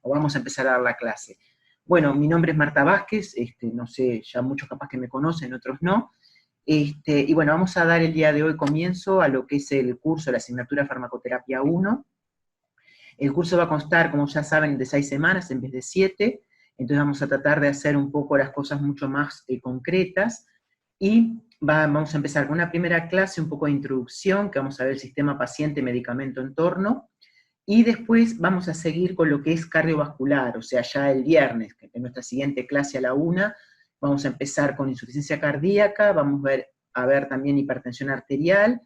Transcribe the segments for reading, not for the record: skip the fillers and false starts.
o vamos a empezar a dar la clase. Bueno, mi nombre es Marta Vázquez, no sé, ya muchos capaz que me conocen, otros no. Y bueno, vamos a dar el día de hoy comienzo a lo que es el curso, la asignatura Farmacoterapia 1. El curso va a constar, como ya saben, de 6 semanas en vez de 7, entonces vamos a tratar de hacer un poco las cosas mucho más concretas, y vamos a empezar con una primera clase, un poco de introducción, que vamos a ver el sistema paciente-medicamento-entorno, y después vamos a seguir con lo que es cardiovascular, o sea, ya el viernes, que en nuestra siguiente clase a la 1, vamos a empezar con insuficiencia cardíaca, vamos a ver también hipertensión arterial,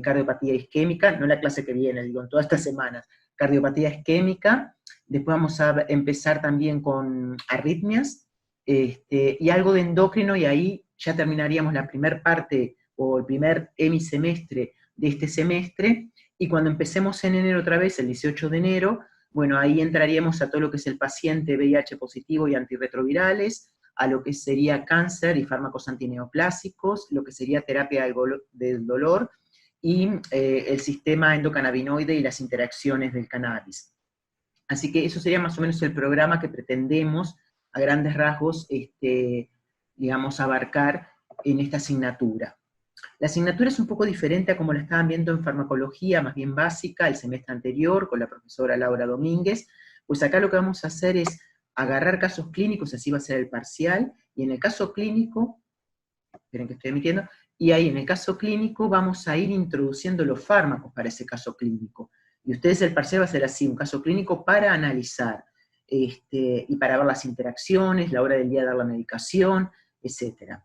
cardiopatía isquémica, no la clase que viene, digo, en todas estas semanas, cardiopatía isquémica, después vamos a empezar también con arritmias, y algo de endocrino, y ahí ya terminaríamos la primera parte, o el primer hemisemestre de este semestre, y cuando empecemos en enero otra vez, el 18 de enero, bueno, ahí entraríamos a todo lo que es el paciente VIH positivo y antirretrovirales, a lo que sería cáncer y fármacos antineoplásicos, lo que sería terapia del dolor, y el sistema endocannabinoide y las interacciones del cannabis. Así que eso sería más o menos el programa que pretendemos, a grandes rasgos, digamos, abarcar en esta asignatura. La asignatura es un poco diferente a como la estaban viendo en farmacología, más bien básica, el semestre anterior, con la profesora Laura Domínguez, pues acá lo que vamos a hacer es agarrar casos clínicos, así va a ser el parcial, y en el caso clínico, esperen que estoy emitiendo, y ahí en el caso clínico vamos a ir introduciendo los fármacos para ese caso clínico. Y ustedes el parcial va a ser así, un caso clínico para analizar, y para ver las interacciones, la hora del día de dar la medicación, etc.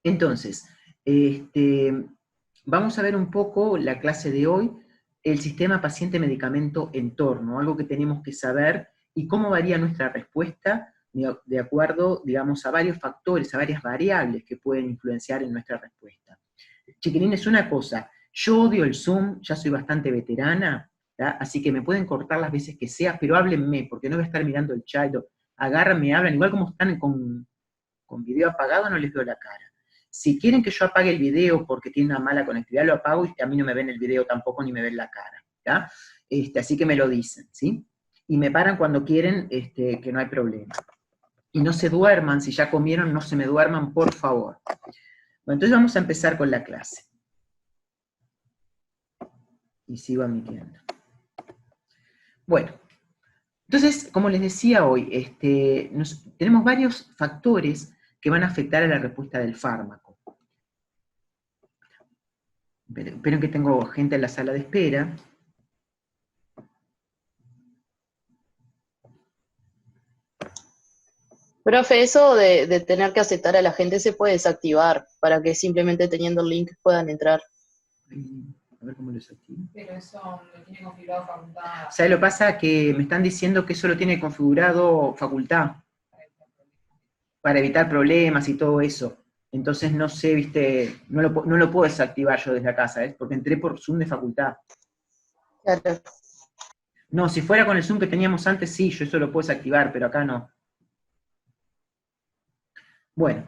Entonces, vamos a ver un poco la clase de hoy, el sistema paciente-medicamento-entorno, algo que tenemos que saber, y cómo varía nuestra respuesta de acuerdo, digamos, a varios factores, a varias variables que pueden influenciar en nuestra respuesta. Chiquilines, una cosa, yo odio el Zoom, ya soy bastante veterana, ¿tá? Así que me pueden cortar las veces que sea, pero háblenme, porque no voy a estar mirando el chat, agarran, me hablan, igual como están con video apagado, no les veo la cara. Si quieren que yo apague el video porque tiene una mala conectividad, lo apago y a mí no me ven el video tampoco, ni me ven la cara, ¿tá? Así que me lo dicen, ¿sí? Y me paran cuando quieren, que no hay problema. Y no se duerman, si ya comieron, no se me duerman, por favor. Bueno, entonces vamos a empezar con la clase. Y sigo admitiendo. Bueno, entonces, como les decía hoy, tenemos varios factores que van a afectar a la respuesta del fármaco. Esperen que tengo gente en la sala de espera. Profe, eso de tener que aceptar a la gente se puede desactivar para que simplemente teniendo el link puedan entrar. A ver cómo lo desactivo. Pero eso lo tiene configurado facultad. O sea, lo que pasa que me están diciendo que eso lo tiene configurado facultad para evitar problemas y todo eso. Entonces no sé, viste, no lo puedo desactivar yo desde la casa, porque entré por Zoom de facultad. Claro. No, si fuera con el Zoom que teníamos antes, sí, yo eso lo puedo desactivar, pero acá no. Bueno,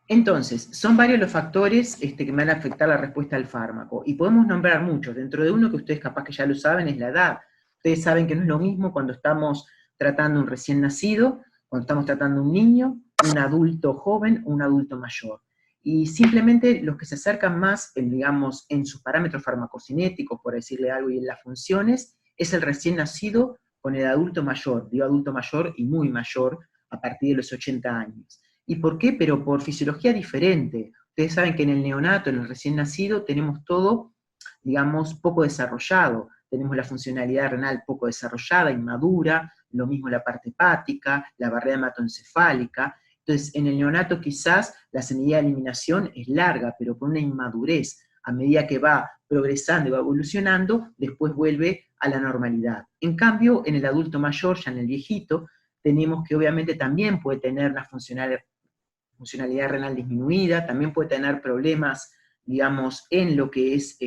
entonces, son varios los factores que me van a afectar la respuesta al fármaco, y podemos nombrar muchos. Dentro de uno que ustedes capaz que ya lo saben, es la edad. Ustedes saben que no es lo mismo cuando estamos tratando un recién nacido, cuando estamos tratando un niño, un adulto joven, un adulto mayor. Y simplemente los que se acercan más, digamos, en sus parámetros farmacocinéticos, por decirle algo, y en las funciones, es el recién nacido con el adulto mayor. Digo adulto mayor y muy mayor a partir de los 80 años. ¿Y por qué? Pero por fisiología diferente. Ustedes saben que en el neonato, en el recién nacido, tenemos todo, digamos, poco desarrollado. Tenemos la funcionalidad renal poco desarrollada, inmadura, lo mismo la parte hepática, la barrera hematoencefálica. Entonces, en el neonato quizás la semilla de eliminación es larga, pero con una inmadurez. A medida que va progresando y va evolucionando, después vuelve a la normalidad. En cambio, en el adulto mayor, ya en el viejito, tenemos que obviamente también puede tener una funcionalidad renal disminuida, también puede tener problemas, digamos, en lo que es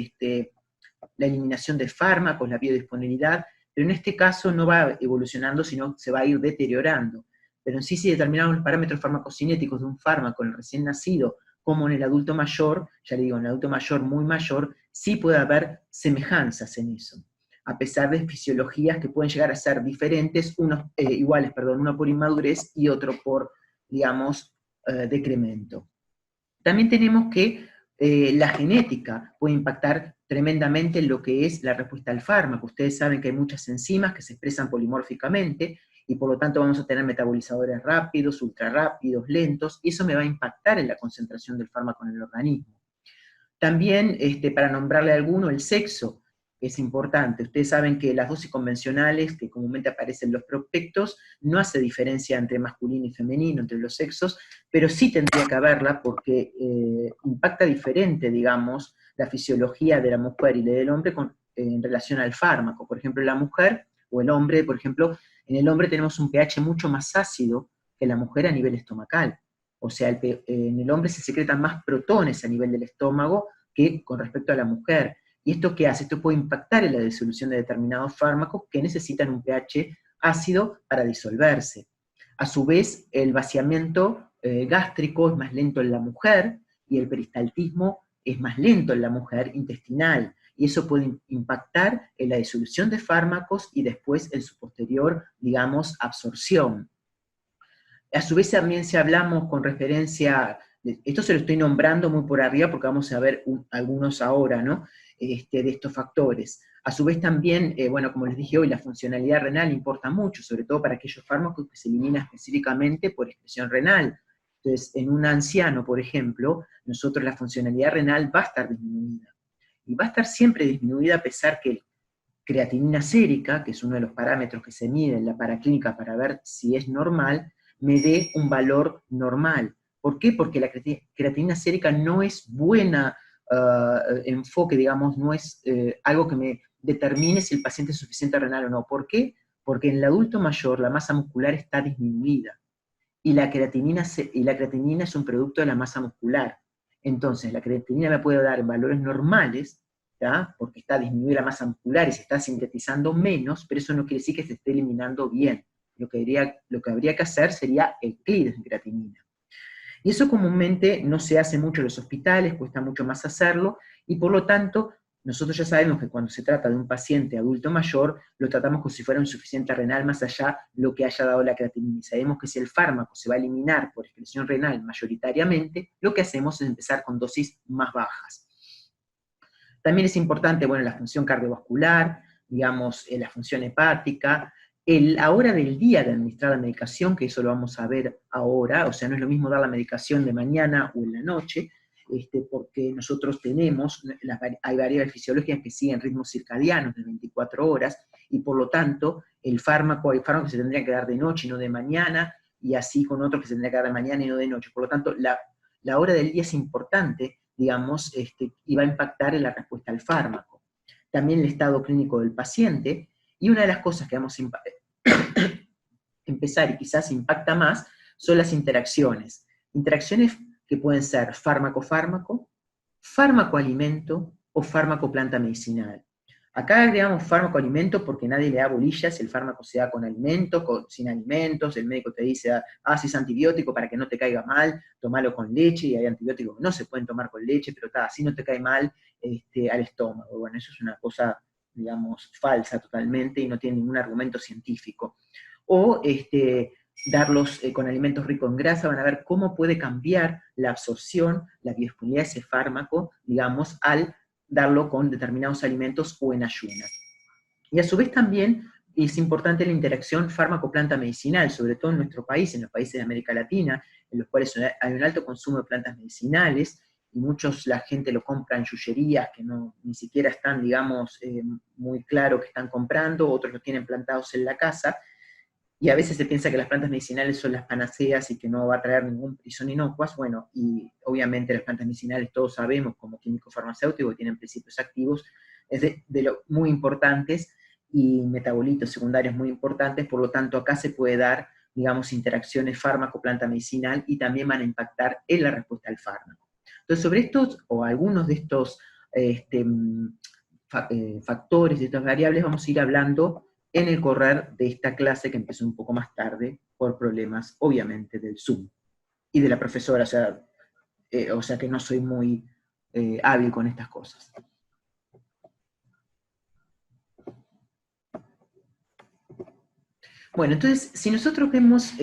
la eliminación de fármacos, la biodisponibilidad, pero en este caso no va evolucionando, sino se va a ir deteriorando. Pero en sí, si determinamos los parámetros farmacocinéticos de un fármaco en el recién nacido, como en el adulto mayor, ya le digo, en el adulto mayor muy mayor, sí puede haber semejanzas en eso. a pesar de fisiologías que pueden llegar a ser diferentes, iguales, perdón, uno por inmadurez y otro por, digamos, decremento. También tenemos que la genética puede impactar tremendamente en lo que es la respuesta al fármaco. Ustedes saben que hay muchas enzimas que se expresan polimórficamente, y por lo tanto vamos a tener metabolizadores rápidos, ultra rápidos, lentos, y eso me va a impactar en la concentración del fármaco en el organismo. También, para nombrarle alguno, el sexo es importante. Ustedes saben que las dosis convencionales, que comúnmente aparecen en los prospectos, no hace diferencia entre masculino y femenino, entre los sexos, pero sí tendría que haberla porque impacta diferente, digamos, la fisiología de la mujer y la del hombre en relación al fármaco. Por ejemplo, la mujer o el hombre, por ejemplo, en el hombre tenemos un pH mucho más ácido que la mujer a nivel estomacal. O sea, en el hombre se secretan más protones a nivel del estómago que con respecto a la mujer. ¿Y esto qué hace? Esto puede impactar en la disolución de determinados fármacos que necesitan un pH ácido para disolverse. A su vez, el vaciamiento gástrico es más lento en la mujer y el peristaltismo es más lento en la mujer intestinal. Y eso puede impactar en la disolución de fármacos y después en su posterior, digamos, absorción. A su vez también si hablamos con referencia, esto se lo estoy nombrando muy por arriba porque vamos a ver algunos ahora, ¿no? De estos factores. A su vez también, bueno, como les dije hoy, la funcionalidad renal importa mucho, sobre todo para aquellos fármacos que se eliminan específicamente por excreción renal. Entonces, en un anciano, por ejemplo, nosotros la funcionalidad renal va a estar disminuida. Y va a estar siempre disminuida a pesar que creatinina sérica, que es uno de los parámetros que se mide en la paraclínica para ver si es normal, me dé un valor normal. ¿Por qué? Porque la creatinina sérica no es buena enfoque, digamos, no es algo que me determine si el paciente es suficiente renal o no. ¿Por qué? Porque en el adulto mayor la masa muscular está disminuida, y la creatinina es un producto de la masa muscular. Entonces, la creatinina me puede dar valores normales, ¿tá? Porque está disminuida la masa muscular y se está sintetizando menos, pero eso no quiere decir que se esté eliminando bien. Lo que habría que hacer sería Euclides de creatinina. Y eso comúnmente no se hace mucho en los hospitales, cuesta mucho más hacerlo, y por lo tanto, nosotros ya sabemos que cuando se trata de un paciente adulto mayor, lo tratamos como si fuera insuficiente renal más allá de lo que haya dado la creatinina. Y sabemos que si el fármaco se va a eliminar por excreción renal mayoritariamente, lo que hacemos es empezar con dosis más bajas. También es importante, bueno, la función cardiovascular, digamos, la función hepática, la hora del día de administrar la medicación, que eso lo vamos a ver ahora, o sea, no es lo mismo dar la medicación de mañana o en la noche, porque nosotros tenemos, hay variables fisiológicas que siguen ritmos circadianos de 24 horas, y por lo tanto, hay fármacos que se tendrían que dar de noche y no de mañana, y así con otros que se tendrían que dar de mañana y no de noche. Por lo tanto, la hora del día es importante, digamos, y va a impactar en la respuesta al fármaco. También el estado clínico del paciente, y una de las cosas que vamos a empezar y quizás impacta más, son las interacciones. Interacciones que pueden ser fármaco-fármaco, fármaco-alimento o fármaco-planta medicinal. Acá agregamos fármaco-alimento porque nadie le da bolillas si el fármaco se da con alimentos, sin alimentos, el médico te dice, si es antibiótico para que no te caiga mal, tomalo con leche, y hay antibióticos que no se pueden tomar con leche, pero así no te cae mal al estómago. Bueno, eso es una cosa, digamos, falsa totalmente y no tiene ningún argumento científico. O darlos con alimentos ricos en grasa, van a ver cómo puede cambiar la absorción, la biodisponibilidad de ese fármaco, digamos, al darlo con determinados alimentos o en ayunas. Y a su vez también es importante la interacción fármaco-planta medicinal, sobre todo en nuestro país, en los países de América Latina, en los cuales hay un alto consumo de plantas medicinales, y la gente lo compra en yuyerías que ni siquiera están, digamos, muy claro que están comprando, otros lo tienen plantados en la casa, y a veces se piensa que las plantas medicinales son las panaceas y que no va a traer y son inocuas. Bueno, y obviamente las plantas medicinales todos sabemos como químico farmacéutico que tienen principios activos, es de lo muy importantes, y metabolitos secundarios muy importantes, por lo tanto acá se puede dar, digamos, interacciones fármaco-planta medicinal, y también van a impactar en la respuesta al fármaco. Entonces, sobre estos, o algunos de estos factores, de estas variables, vamos a ir hablando en el correr de esta clase que empezó un poco más tarde por problemas, obviamente, del Zoom y de la profesora, o sea que no soy muy hábil con estas cosas. Bueno, entonces, si nosotros vemos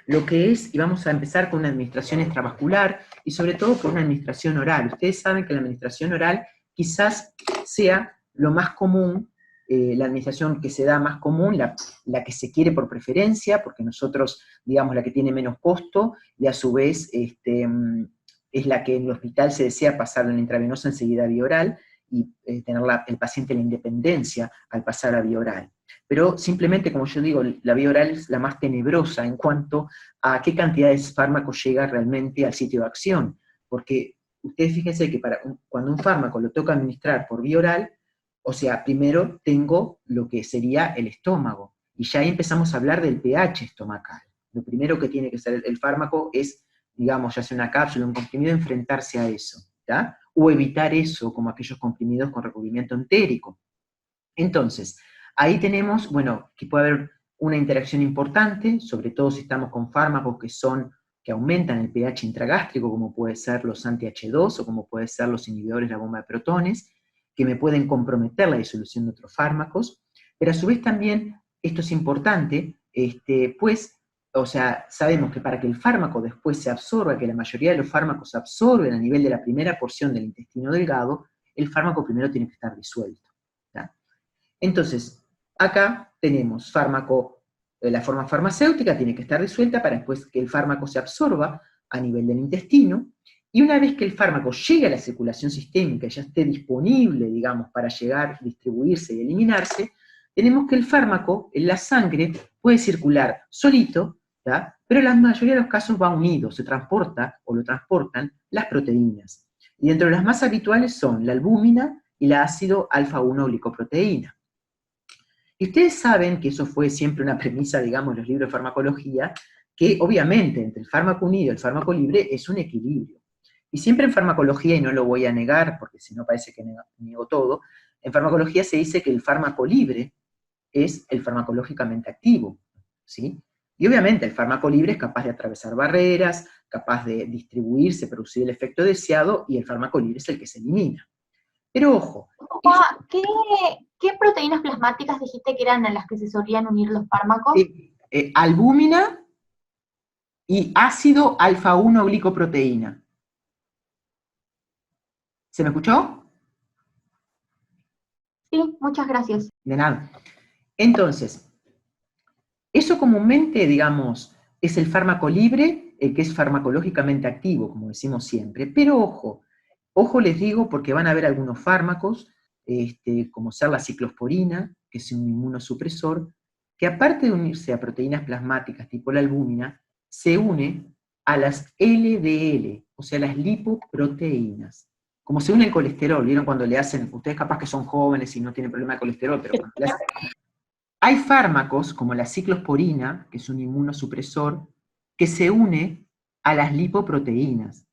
lo que es, y vamos a empezar con una administración extravascular, y sobre todo con una administración oral. Ustedes saben que la administración oral quizás sea lo más común, la administración que se da más común, la que se quiere por preferencia, porque nosotros, digamos, la que tiene menos costo, y a su vez es la que en el hospital se desea pasar de la intravenosa enseguida a vía oral, y tener el paciente la independencia al pasar a vía oral. Pero simplemente, como yo digo, la vía oral es la más tenebrosa en cuanto a qué cantidad de fármaco llega realmente al sitio de acción, porque ustedes fíjense que cuando un fármaco lo toca administrar por vía oral, o sea, primero tengo lo que sería el estómago, y ya ahí empezamos a hablar del pH estomacal. Lo primero que tiene que hacer el fármaco es, digamos, ya sea una cápsula o un comprimido, enfrentarse a eso, ¿tá? O evitar eso, como aquellos comprimidos con recubrimiento entérico. Entonces, ahí tenemos, bueno, que puede haber una interacción importante, sobre todo si estamos con fármacos que aumentan el pH intragástrico, como puede ser los anti-H2 o como puede ser los inhibidores de la bomba de protones, que me pueden comprometer la disolución de otros fármacos, pero a su vez también, esto es importante, pues, o sea, sabemos que para que el fármaco después se absorba, que la mayoría de los fármacos se absorben a nivel de la primera porción del intestino delgado, el fármaco primero tiene que estar disuelto, ¿tá? Entonces, acá tenemos fármaco, la forma farmacéutica tiene que estar disuelta para después que el fármaco se absorba a nivel del intestino, y una vez que el fármaco llegue a la circulación sistémica y ya esté disponible, digamos, para llegar, distribuirse y eliminarse, tenemos que el fármaco en la sangre puede circular solito, ¿tá? Pero en la mayoría de los casos va unido, se transporta o lo transportan las proteínas. Y dentro de las más habituales son la albúmina y la ácido alfa-1-glicoproteína. Y ustedes saben que eso fue siempre una premisa, digamos, en los libros de farmacología, que obviamente entre el fármaco unido y el fármaco libre es un equilibrio. Y siempre en farmacología, y no lo voy a negar, porque si no parece que niego todo, en farmacología se dice que el fármaco libre es el farmacológicamente activo, ¿sí? Y obviamente el fármaco libre es capaz de atravesar barreras, capaz de distribuirse, producir el efecto deseado, y el fármaco libre es el que se elimina. Pero ojo, ¿Qué proteínas plasmáticas dijiste que eran a las que se solían unir los fármacos? albúmina y ácido alfa-1-glicoproteína. ¿Se me escuchó? Sí, muchas gracias. De nada. Entonces, eso comúnmente, digamos, es el fármaco libre, el que es farmacológicamente activo, como decimos siempre. Pero ojo les digo, porque van a haber algunos fármacos, como ser la ciclosporina, que es un inmunosupresor, que aparte de unirse a proteínas plasmáticas tipo la albúmina, se une a las LDL, o sea, las lipoproteínas. Como se une el colesterol, ¿vieron cuando le hacen, ustedes capaz que son jóvenes y no tienen problema de colesterol, pero cuando le hacen... Hay fármacos, como la ciclosporina, que es un inmunosupresor, que se une a las lipoproteínas.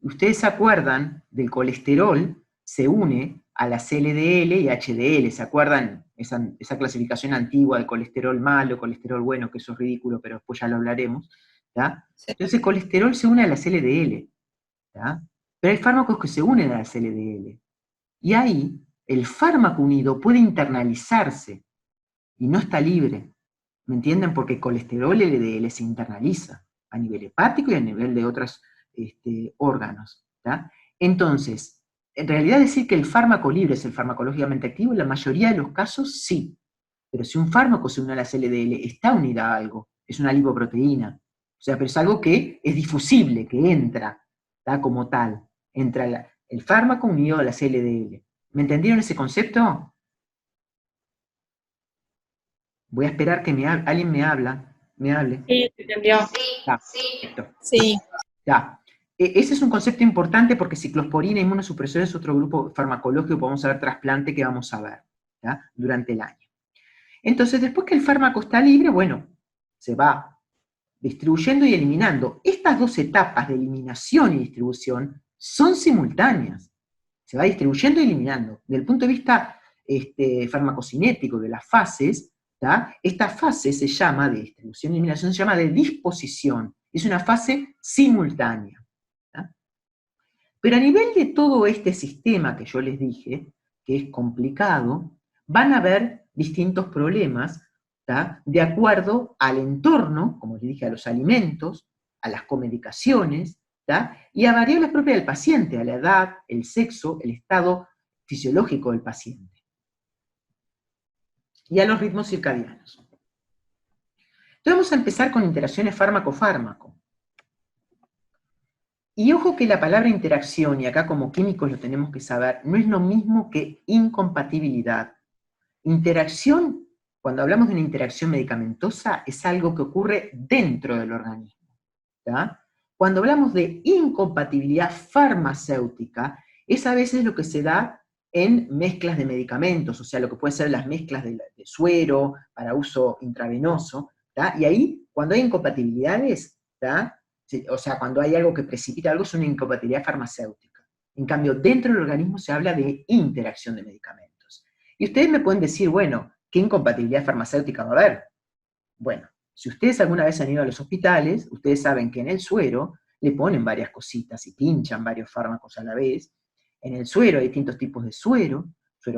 Ustedes se acuerdan del colesterol, se une a las LDL y HDL, ¿se acuerdan esa clasificación antigua de colesterol malo, colesterol bueno, que eso es ridículo, pero después ya lo hablaremos, ¿tá? Entonces el colesterol se une a las LDL, ¿tá? Pero hay fármacos que se unen a las LDL, y ahí el fármaco unido puede internalizarse, y no está libre, ¿me entienden? Porque el colesterol LDL se internaliza a nivel hepático y a nivel de otros órganos, ¿tá? Entonces, en realidad decir que el fármaco libre es el farmacológicamente activo, en la mayoría de los casos sí, pero si un fármaco se une a las LDL, está unida a algo, es una lipoproteína, o sea, pero es algo que es difusible, que entra, ¿tá? Como tal, entra el fármaco unido a las LDL. ¿Me entendieron ese concepto? Voy a esperar que alguien me hable. Sí, se entendió. Ya, perfecto. Sí. Ya. Ese es un concepto importante porque ciclosporina e inmunosupresor es otro grupo farmacológico, vamos a ver trasplante que vamos a ver, ¿ya? Durante el año. Entonces, después que el fármaco está libre, bueno, se va distribuyendo y eliminando. Estas dos etapas de eliminación y distribución son simultáneas. Se va distribuyendo y eliminando. Desde el punto de vista farmacocinético de las fases, ¿tá? Esta fase se llama, de distribución y eliminación, se llama de disposición. Es una fase simultánea. ¿Tá? Pero a nivel de todo este sistema que yo les dije, que es complicado, van a haber distintos problemas, ¿tá? De acuerdo al entorno, como les dije, a los alimentos, a las comedicaciones, ¿tá? Y a variables propias del paciente, a la edad, el sexo, el estado fisiológico del paciente, y a los ritmos circadianos. Entonces vamos a empezar con interacciones fármaco-fármaco. Y ojo que la palabra interacción, y acá como químicos lo tenemos que saber, no es lo mismo que incompatibilidad. Interacción, cuando hablamos de una interacción medicamentosa, es algo que ocurre dentro del organismo, ¿tá? Cuando hablamos de incompatibilidad farmacéutica, es a veces lo que se da en mezclas de medicamentos, o sea, lo que pueden ser las mezclas de suero para uso intravenoso, ¿tá? Y ahí, cuando hay incompatibilidades, ¿tá? O sea, cuando hay algo que precipita algo, es una incompatibilidad farmacéutica. En cambio, dentro del organismo se habla de interacción de medicamentos. Y ustedes me pueden decir, bueno, ¿qué incompatibilidad farmacéutica va a haber? Bueno, si ustedes alguna vez han ido a los hospitales, ustedes saben que en el suero le ponen varias cositas y pinchan varios fármacos a la vez. En el suero hay distintos tipos de suero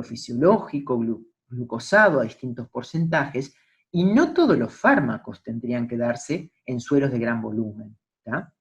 fisiológico, glucosado a distintos porcentajes, y no todos los fármacos tendrían que darse en sueros de gran volumen, ¿tá?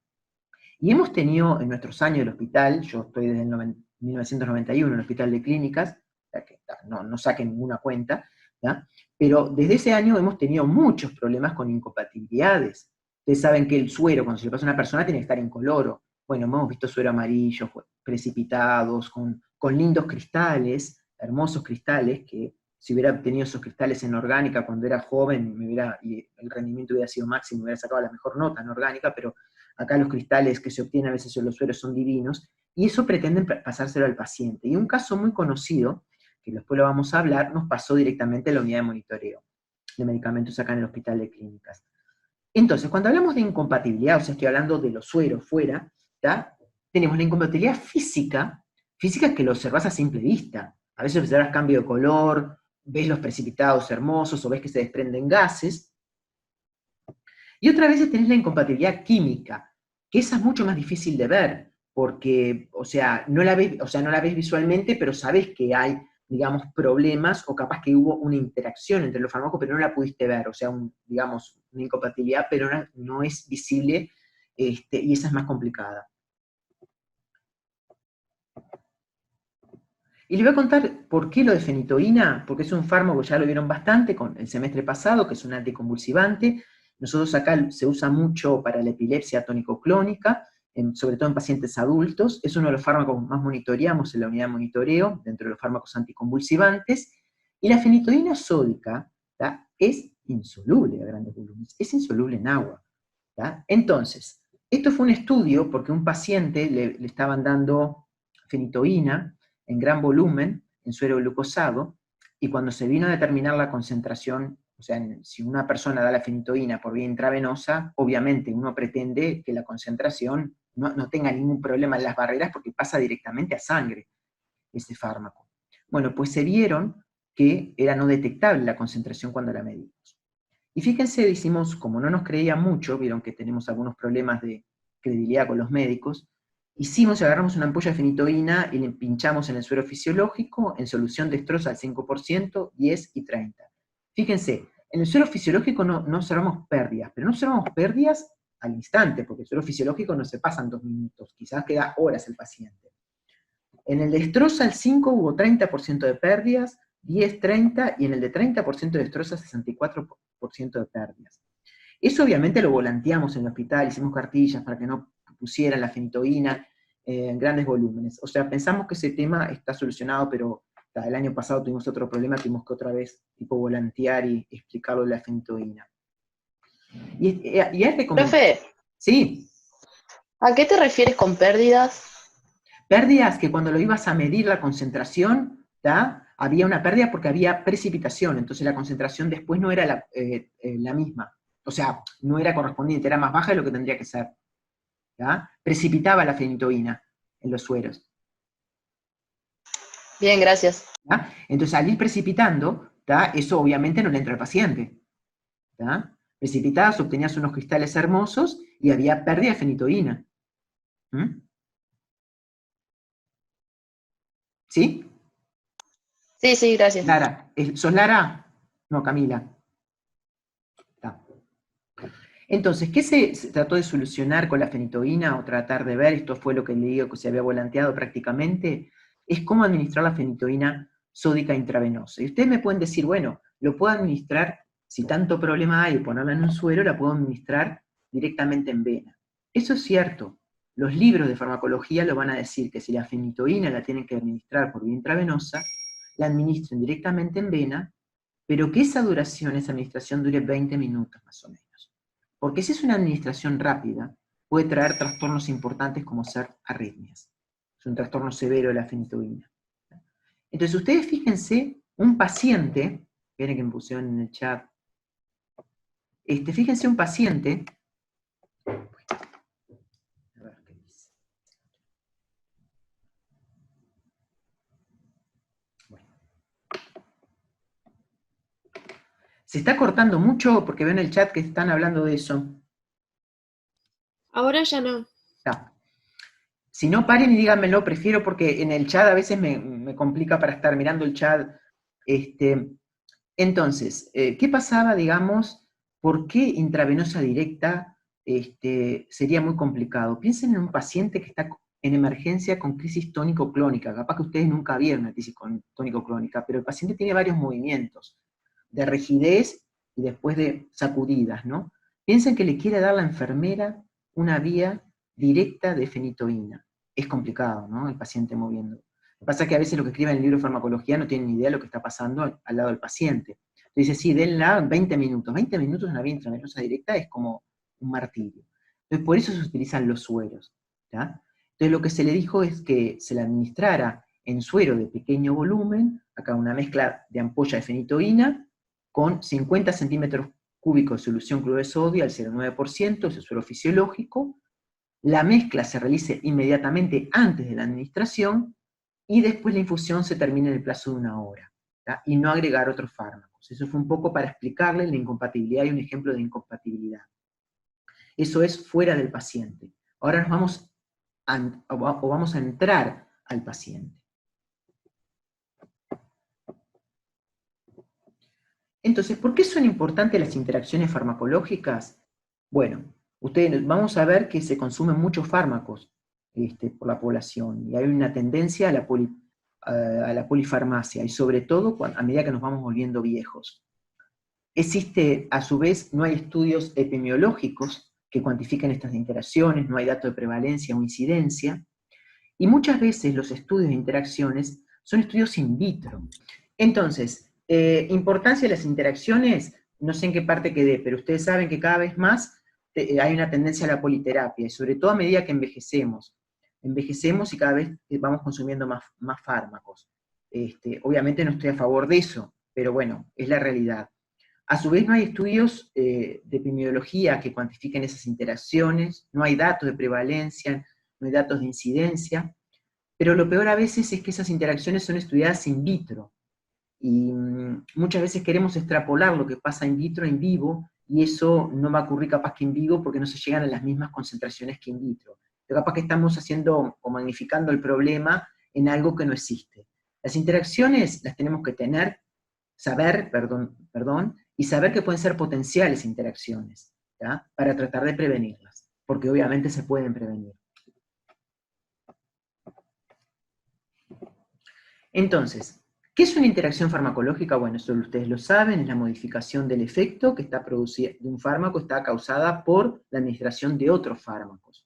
Y hemos tenido en nuestros años del hospital, yo estoy desde 1991 en el Hospital de Clínicas, que no saquen ninguna cuenta, ¿tá? Pero desde ese año hemos tenido muchos problemas con incompatibilidades. Ustedes saben que el suero, cuando se le pasa a una persona, tiene que estar incoloro. Bueno, hemos visto suero amarillos, precipitados, con lindos cristales, hermosos cristales, que si hubiera obtenido esos cristales en orgánica cuando era joven, y el rendimiento hubiera sido máximo, me hubiera sacado la mejor nota en orgánica, pero acá los cristales que se obtienen a veces en los sueros son divinos, y eso pretenden pasárselo al paciente. Y un caso muy conocido, que después lo vamos a hablar, nos pasó directamente a la unidad de monitoreo de medicamentos acá en el Hospital de Clínicas. Entonces, cuando hablamos de incompatibilidad, o sea, estoy hablando de los sueros fuera, ¿tá? Tenemos la incompatibilidad física es que lo observás a simple vista. A veces observas cambio de color, ves los precipitados hermosos, o ves que se desprenden gases. Y otras veces tenés la incompatibilidad química, que esa es mucho más difícil de ver, porque, o sea, no la ves visualmente, pero sabes que hay, digamos, problemas, o capaz que hubo una interacción entre los fármacos, pero no la pudiste ver, o sea, digamos, una incompatibilidad, pero no es visible, y esa es más complicada. Y les voy a contar por qué lo de fenitoína, porque es un fármaco, ya lo vieron bastante con el semestre pasado, que es un anticonvulsivante. Nosotros acá se usa mucho para la epilepsia tónico-clónica, sobre todo en pacientes adultos. Es uno de los fármacos que más monitoreamos en la unidad de monitoreo, dentro de los fármacos anticonvulsivantes. Y la fenitoína sódica, ¿tá? Es insoluble a grandes volúmenes, es insoluble en agua, ¿tá? Entonces, esto fue un estudio porque un paciente le estaban dando fenitoína en gran volumen, en suero glucosado, y cuando se vino a determinar la concentración, o sea, si una persona da la fenitoína por vía intravenosa, obviamente uno pretende que la concentración no tenga ningún problema en las barreras porque pasa directamente a sangre ese fármaco. Bueno, pues se vieron que era no detectable la concentración cuando la medimos. Y fíjense, decimos, como no nos creían mucho, vieron que tenemos algunos problemas de credibilidad con los médicos, agarramos una ampolla de fenitoína y le pinchamos en el suero fisiológico, en solución dextrosa al 5%, 10 y 30. Fíjense, en el suero fisiológico no observamos pérdidas, pero no observamos pérdidas al instante, porque el suero fisiológico no se pasan 2 minutos, quizás queda horas el paciente. En el dextrosa al 5 hubo 30% de pérdidas, 10, 30, y en el de 30% de dextrosa 64% de pérdidas. Eso obviamente lo volanteamos en el hospital, hicimos cartillas para que no pusieran la fenitoína en grandes volúmenes. O sea, pensamos que ese tema está solucionado, pero el año pasado tuvimos otro problema, tuvimos que otra vez tipo volantear y explicarlo de la fenitoína. Y es recomendable. Profe, Sí. ¿a qué te refieres con pérdidas? Pérdidas que cuando lo ibas a medir la concentración, ¿tá? Había una pérdida porque había precipitación, entonces la concentración después no era la misma. O sea, no era correspondiente, era más baja de lo que tendría que ser. ¿Tá? Precipitaba la fenitoína en los sueros. Bien, gracias. ¿Tá? Entonces, al ir precipitando, ¿tá? Eso obviamente no le entra al paciente. ¿Tá? Precipitabas, obtenías unos cristales hermosos y había pérdida de fenitoína. ¿Mm? ¿Sí? Sí, gracias. Lara, ¿sos Lara? No, Camila. Entonces, ¿qué se trató de solucionar con la fenitoína, o tratar de ver, esto fue lo que le digo que se había volanteado prácticamente, es cómo administrar la fenitoína sódica intravenosa. Y ustedes me pueden decir, bueno, lo puedo administrar, si tanto problema hay de ponerla en un suero, la puedo administrar directamente en vena. Eso es cierto. Los libros de farmacología lo van a decir, que si la fenitoína la tienen que administrar por vía intravenosa, la administren directamente en vena, pero que esa administración dure 20 minutos más o menos. Porque si es una administración rápida, puede traer trastornos importantes como ser arritmias. Es un trastorno severo de la fenitoína. Entonces ustedes fíjense, un paciente, miren que me pusieron en el chat, fíjense un paciente, a ver qué dice. Bueno. Se está cortando mucho porque veo en el chat que están hablando de eso. Ahora ya no. No. Si no, paren y díganmelo, prefiero, porque en el chat a veces me complica para estar mirando el chat. Entonces, ¿qué pasaba, digamos, por qué intravenosa directa sería muy complicado? Piensen en un paciente que está en emergencia con crisis tónico-clónica. Capaz que ustedes nunca vieron una crisis tónico-clónica, pero el paciente tiene varios movimientos de rigidez y después de sacudidas, ¿no? Piensen que le quiere dar la enfermera una vía directa de fenitoína. Es complicado, ¿no? El paciente moviendo. Lo que pasa es que a veces lo que escriben en el libro de farmacología no tienen ni idea de lo que está pasando al lado del paciente. Entonces dice, sí, denla 20 minutos. 20 minutos en una vía intravenosa directa es como un martirio. Entonces por eso se utilizan los sueros, ¿ya? Entonces lo que se le dijo es que se le administrara en suero de pequeño volumen, acá una mezcla de ampolla de fenitoína, con 50 centímetros cúbicos de solución cloruro de sodio al 0,9%, ese suero fisiológico. La mezcla se realice inmediatamente antes de la administración, y después la infusión se termina en el plazo de 1 hora, ¿tá? Y no agregar otros fármacos. Eso fue un poco para explicarle la incompatibilidad y un ejemplo de incompatibilidad. Eso es fuera del paciente. Ahora vamos a entrar al paciente. Entonces, ¿por qué son importantes las interacciones farmacológicas? Bueno, vamos a ver que se consumen muchos fármacos por la población, y hay una tendencia a la polifarmacia, y sobre todo a medida que nos vamos volviendo viejos. Existe, a su vez, no hay estudios epidemiológicos que cuantifiquen estas interacciones, no hay datos de prevalencia o incidencia, y muchas veces los estudios de interacciones son estudios in vitro. Entonces, importancia de las interacciones, no sé en qué parte quedé, pero ustedes saben que cada vez más hay una tendencia a la politerapia, y sobre todo a medida que envejecemos y cada vez vamos consumiendo más fármacos. Obviamente no estoy a favor de eso, pero bueno, es la realidad. A su vez no hay estudios de epidemiología que cuantifiquen esas interacciones, no hay datos de prevalencia, no hay datos de incidencia, pero lo peor a veces es que esas interacciones son estudiadas in vitro, y muchas veces queremos extrapolar lo que pasa in vitro en vivo, y eso no va a ocurrir capaz que en vivo, porque no se llegan a las mismas concentraciones que in vitro. Pero capaz que estamos haciendo o magnificando el problema en algo que no existe. Las interacciones las tenemos que saber y saber que pueden ser potenciales interacciones, ¿tá? Para tratar de prevenirlas, porque obviamente se pueden prevenir. Entonces, ¿qué es una interacción farmacológica? Bueno, eso ustedes lo saben, es la modificación del efecto que está producida de un fármaco, está causada por la administración de otros fármacos.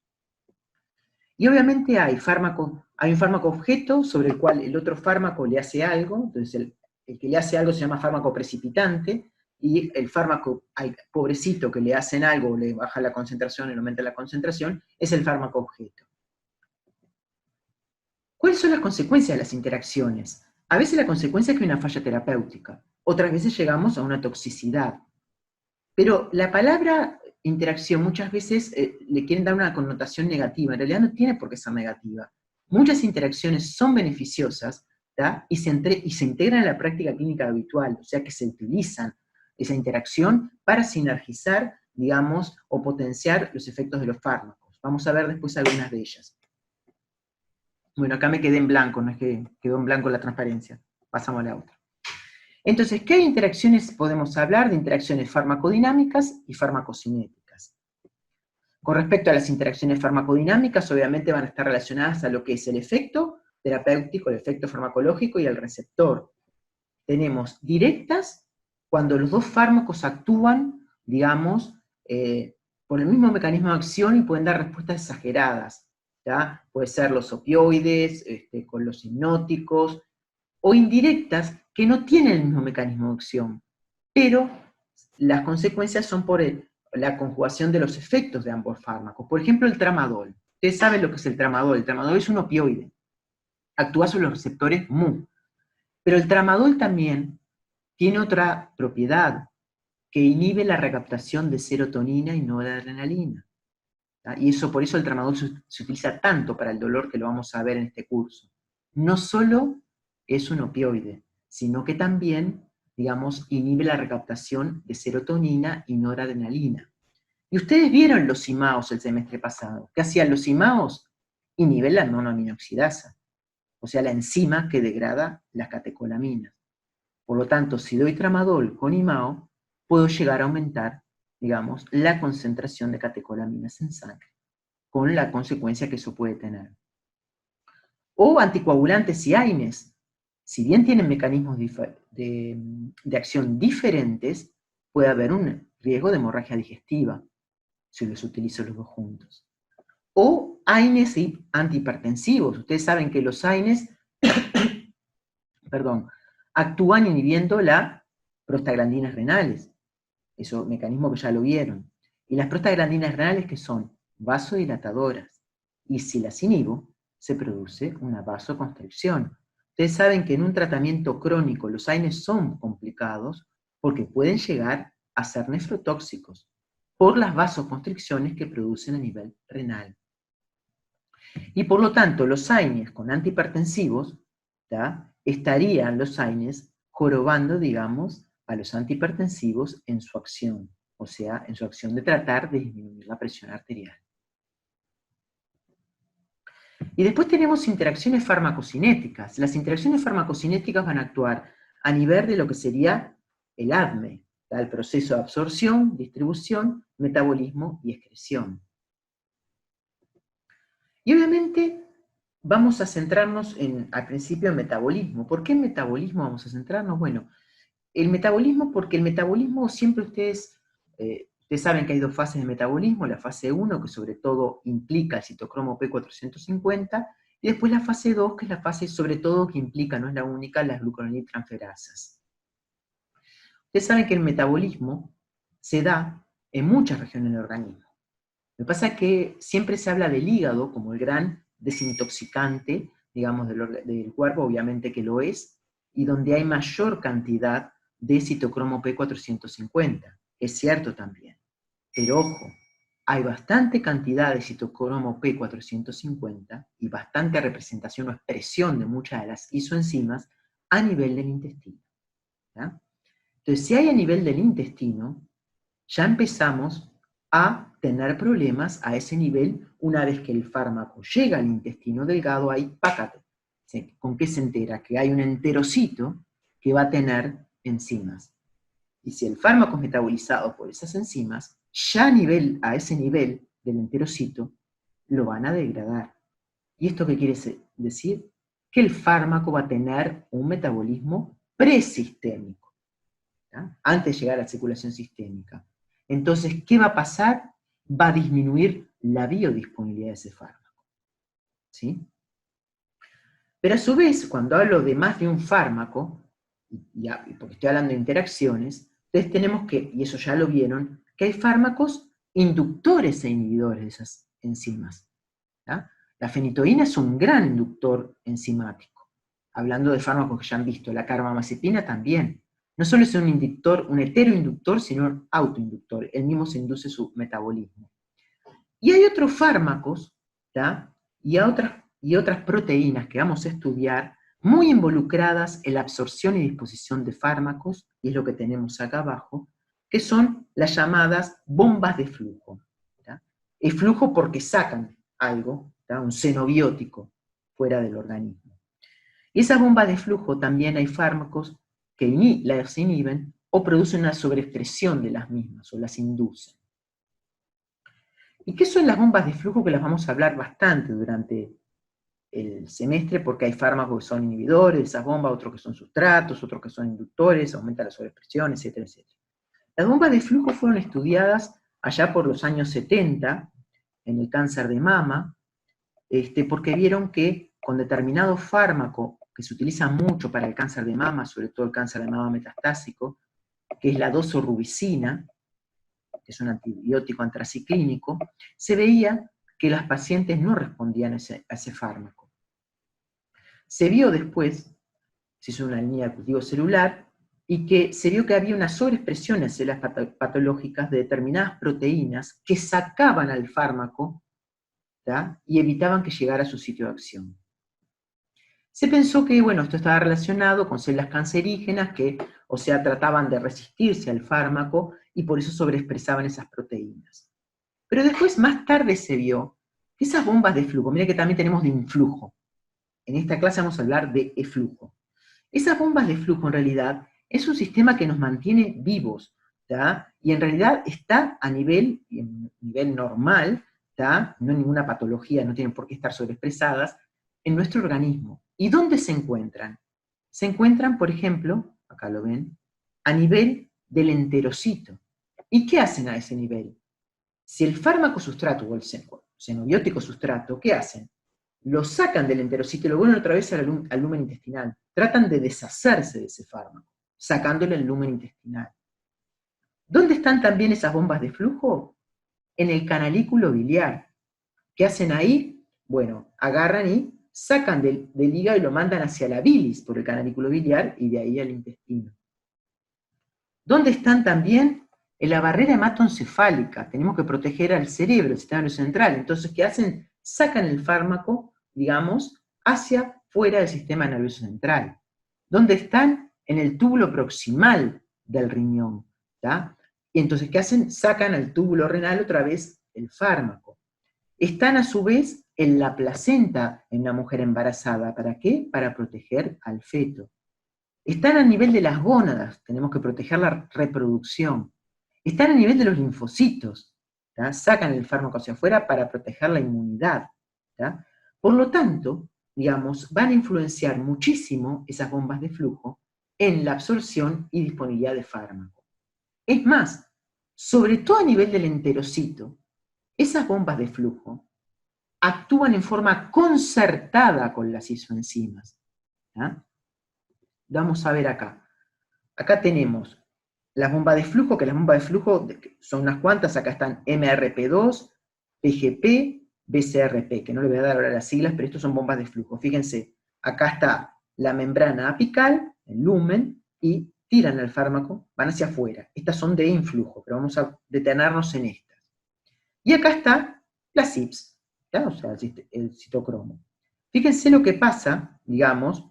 Y obviamente hay un fármaco objeto sobre el cual el otro fármaco le hace algo, entonces el que le hace algo se llama fármaco precipitante, y el fármaco al pobrecito que le hacen algo, le baja la concentración, le aumenta la concentración, es el fármaco objeto. ¿Cuáles son las consecuencias de las interacciones? A veces la consecuencia es que hay una falla terapéutica, otras veces llegamos a una toxicidad. Pero la palabra interacción muchas veces le quieren dar una connotación negativa, en realidad no tiene por qué ser negativa. Muchas interacciones son beneficiosas, ¿tá? y se integran en la práctica clínica habitual, o sea que se utilizan esa interacción para sinergizar, digamos, o potenciar los efectos de los fármacos. Vamos a ver después algunas de ellas. Bueno, acá me quedé en blanco, no es que quedó en blanco la transparencia. Pasamos a la otra. Entonces, ¿qué interacciones podemos hablar? De interacciones farmacodinámicas y farmacocinéticas. Con respecto a las interacciones farmacodinámicas, obviamente van a estar relacionadas a lo que es el efecto terapéutico, el efecto farmacológico y el receptor. Tenemos directas, cuando los dos fármacos actúan, digamos, por el mismo mecanismo de acción y pueden dar respuestas exageradas. ¿Ya? Puede ser los opioides, con los hipnóticos, o indirectas que no tienen el mismo mecanismo de acción, pero las consecuencias son por la conjugación de los efectos de ambos fármacos. Por ejemplo, el tramadol. Ustedes saben lo que es el tramadol. El tramadol es un opioide. Actúa sobre los receptores Mu. Pero el tramadol también tiene otra propiedad, que inhibe la recaptación de serotonina y noradrenalina. Y por eso el tramadol se utiliza tanto para el dolor, que lo vamos a ver en este curso. No solo es un opioide, sino que también, digamos, inhibe la recaptación de serotonina y noradrenalina. Y ustedes vieron los IMAOs el semestre pasado. ¿Qué hacían los IMAOs? Inhiben la monoaminoxidasa, o sea, la enzima que degrada las catecolaminas. Por lo tanto, si doy tramadol con IMAO, puedo llegar a aumentar, digamos, la concentración de catecolaminas en sangre, con la consecuencia que eso puede tener. O anticoagulantes y AINES, si bien tienen mecanismos de acción diferentes, puede haber un riesgo de hemorragia digestiva, si los utilizo los dos juntos. O AINES y antihipertensivos. Ustedes saben que los AINES actúan inhibiendo las prostaglandinas renales. Eso, mecanismo que ya lo vieron. Y las prostaglandinas renales, que son vasodilatadoras. Y si las inhibo, se produce una vasoconstricción. Ustedes saben que en un tratamiento crónico los AINES son complicados porque pueden llegar a ser nefrotóxicos por las vasoconstricciones que producen a nivel renal. Y por lo tanto, los AINES con antihipertensivos, estarían los AINES jorobando, digamos, a los antihipertensivos en su acción, o sea, en su acción de tratar de disminuir la presión arterial. Y después tenemos interacciones farmacocinéticas. Las interacciones farmacocinéticas van a actuar a nivel de lo que sería el ADME, el proceso de absorción, distribución, metabolismo y excreción. Y obviamente vamos a centrarnos al principio en metabolismo. ¿Por qué en metabolismo vamos a centrarnos? Bueno, el metabolismo, porque el metabolismo siempre ustedes saben que hay dos fases de metabolismo, la fase 1, que sobre todo implica el citocromo P450, y después la fase 2, que es la fase sobre todo que implica, no es la única, las glucoroniltransferasas. Ustedes saben que el metabolismo se da en muchas regiones del organismo. Lo que pasa es que siempre se habla del hígado como el gran desintoxicante, digamos, del cuerpo, obviamente que lo es, y donde hay mayor cantidad de citocromo P450. Es cierto también. Pero ojo, hay bastante cantidad de citocromo P450 y bastante representación o expresión de muchas de las isoenzimas a nivel del intestino. ¿Ya? Entonces, si hay a nivel del intestino, ya empezamos a tener problemas a ese nivel una vez que el fármaco llega al intestino delgado, ahí, pácate. ¿Con qué se entera? Que hay un enterocito que va a tener enzimas. Y si el fármaco es metabolizado por esas enzimas, ya a ese nivel del enterocito lo van a degradar. ¿Y esto qué quiere decir? Que el fármaco va a tener un metabolismo presistémico, ¿ya? Antes de llegar a la circulación sistémica. Entonces, ¿qué va a pasar? Va a disminuir la biodisponibilidad de ese fármaco. ¿Sí? Pero a su vez, cuando hablo de más de un fármaco, porque estoy hablando de interacciones, entonces tenemos que, y eso ya lo vieron, que hay fármacos inductores e inhibidores de esas enzimas. ¿Ya? La fenitoína es un gran inductor enzimático. Hablando de fármacos que ya han visto, la carbamazepina también. No solo es un inductor, un heteroinductor, sino un autoinductor. Él mismo se induce su metabolismo. Y hay otros fármacos, ¿ya? y otras proteínas que vamos a estudiar, muy involucradas en la absorción y disposición de fármacos, y es lo que tenemos acá abajo, que son las llamadas bombas de flujo. ¿Ya? Es flujo porque sacan algo, ¿ya? Un xenobiótico, fuera del organismo. Y esas bombas de flujo también hay fármacos que las inhiben o producen una sobreexpresión de las mismas, o las inducen. ¿Y qué son las bombas de flujo? Que las vamos a hablar bastante durante el semestre, porque hay fármacos que son inhibidores de esas bombas, otros que son sustratos, otros que son inductores, aumenta la sobreexpresión, etcétera, etcétera. Las bombas de flujo fueron estudiadas allá por los años 70 en el cáncer de mama, porque vieron que con determinado fármaco que se utiliza mucho para el cáncer de mama, sobre todo el cáncer de mama metastásico, que es la dosorubicina, que es un antibiótico antraciclínico, se veía que las pacientes no respondían a ese fármaco. Se vio después, se hizo una línea de cultivo celular, y que se vio que había una sobreexpresión en células patológicas de determinadas proteínas que sacaban al fármaco, ¿tá? Y evitaban que llegara a su sitio de acción. Se pensó que, bueno, esto estaba relacionado con células cancerígenas que, o sea, trataban de resistirse al fármaco y por eso sobreexpresaban esas proteínas. Pero después, más tarde se vio que esas bombas de flujo, mira que también tenemos de influjo. En esta clase vamos a hablar de eflujo. Esas bombas de flujo en realidad es un sistema que nos mantiene vivos, ¿tá? Y en realidad está a nivel normal, ¿tá? No en ninguna patología, no tienen por qué estar sobreexpresadas, en nuestro organismo. ¿Y dónde se encuentran? Se encuentran, por ejemplo, acá lo ven, a nivel del enterocito. ¿Y qué hacen a ese nivel? Si el fármaco sustrato o el xenobiótico sustrato, ¿qué hacen? Lo sacan del enterocito y lo vuelven otra vez al lumen intestinal. Tratan de deshacerse de ese fármaco, sacándole el lumen intestinal. ¿Dónde están también esas bombas de flujo? En el canalículo biliar. ¿Qué hacen ahí? Bueno, agarran y sacan del hígado y lo mandan hacia la bilis por el canalículo biliar y de ahí al intestino. ¿Dónde están también? En la barrera hematoencefálica. Tenemos que proteger al cerebro, el sistema nervioso central. Entonces, ¿qué hacen? Sacan el fármaco, digamos, hacia fuera del sistema nervioso central. ¿Dónde están? En el túbulo proximal del riñón. ¿Tá? Y entonces, ¿qué hacen? Sacan al túbulo renal otra vez el fármaco. Están a su vez en la placenta en una mujer embarazada. ¿Para qué? Para proteger al feto. Están a nivel de las gónadas, tenemos que proteger la reproducción. Están a nivel de los linfocitos, ¿tá? Sacan el fármaco hacia afuera para proteger la inmunidad. ¿Tá? Por lo tanto, digamos, van a influenciar muchísimo esas bombas de flujo en la absorción y disponibilidad de fármaco. Es más, sobre todo a nivel del enterocito, esas bombas de flujo actúan en forma concertada con las isoenzimas. ¿Tá? Vamos a ver acá. Acá tenemos las bombas de flujo, que las bombas de flujo son unas cuantas, acá están MRP2, PGP, BCRP, que no le voy a dar ahora las siglas, pero estos son bombas de flujo. Fíjense, acá está la membrana apical, el lumen, y tiran el fármaco, van hacia afuera. Estas son de influjo, pero vamos a detenernos en estas. Y acá está la CIPS, ¿tá? O sea, el citocromo. Fíjense lo que pasa, digamos,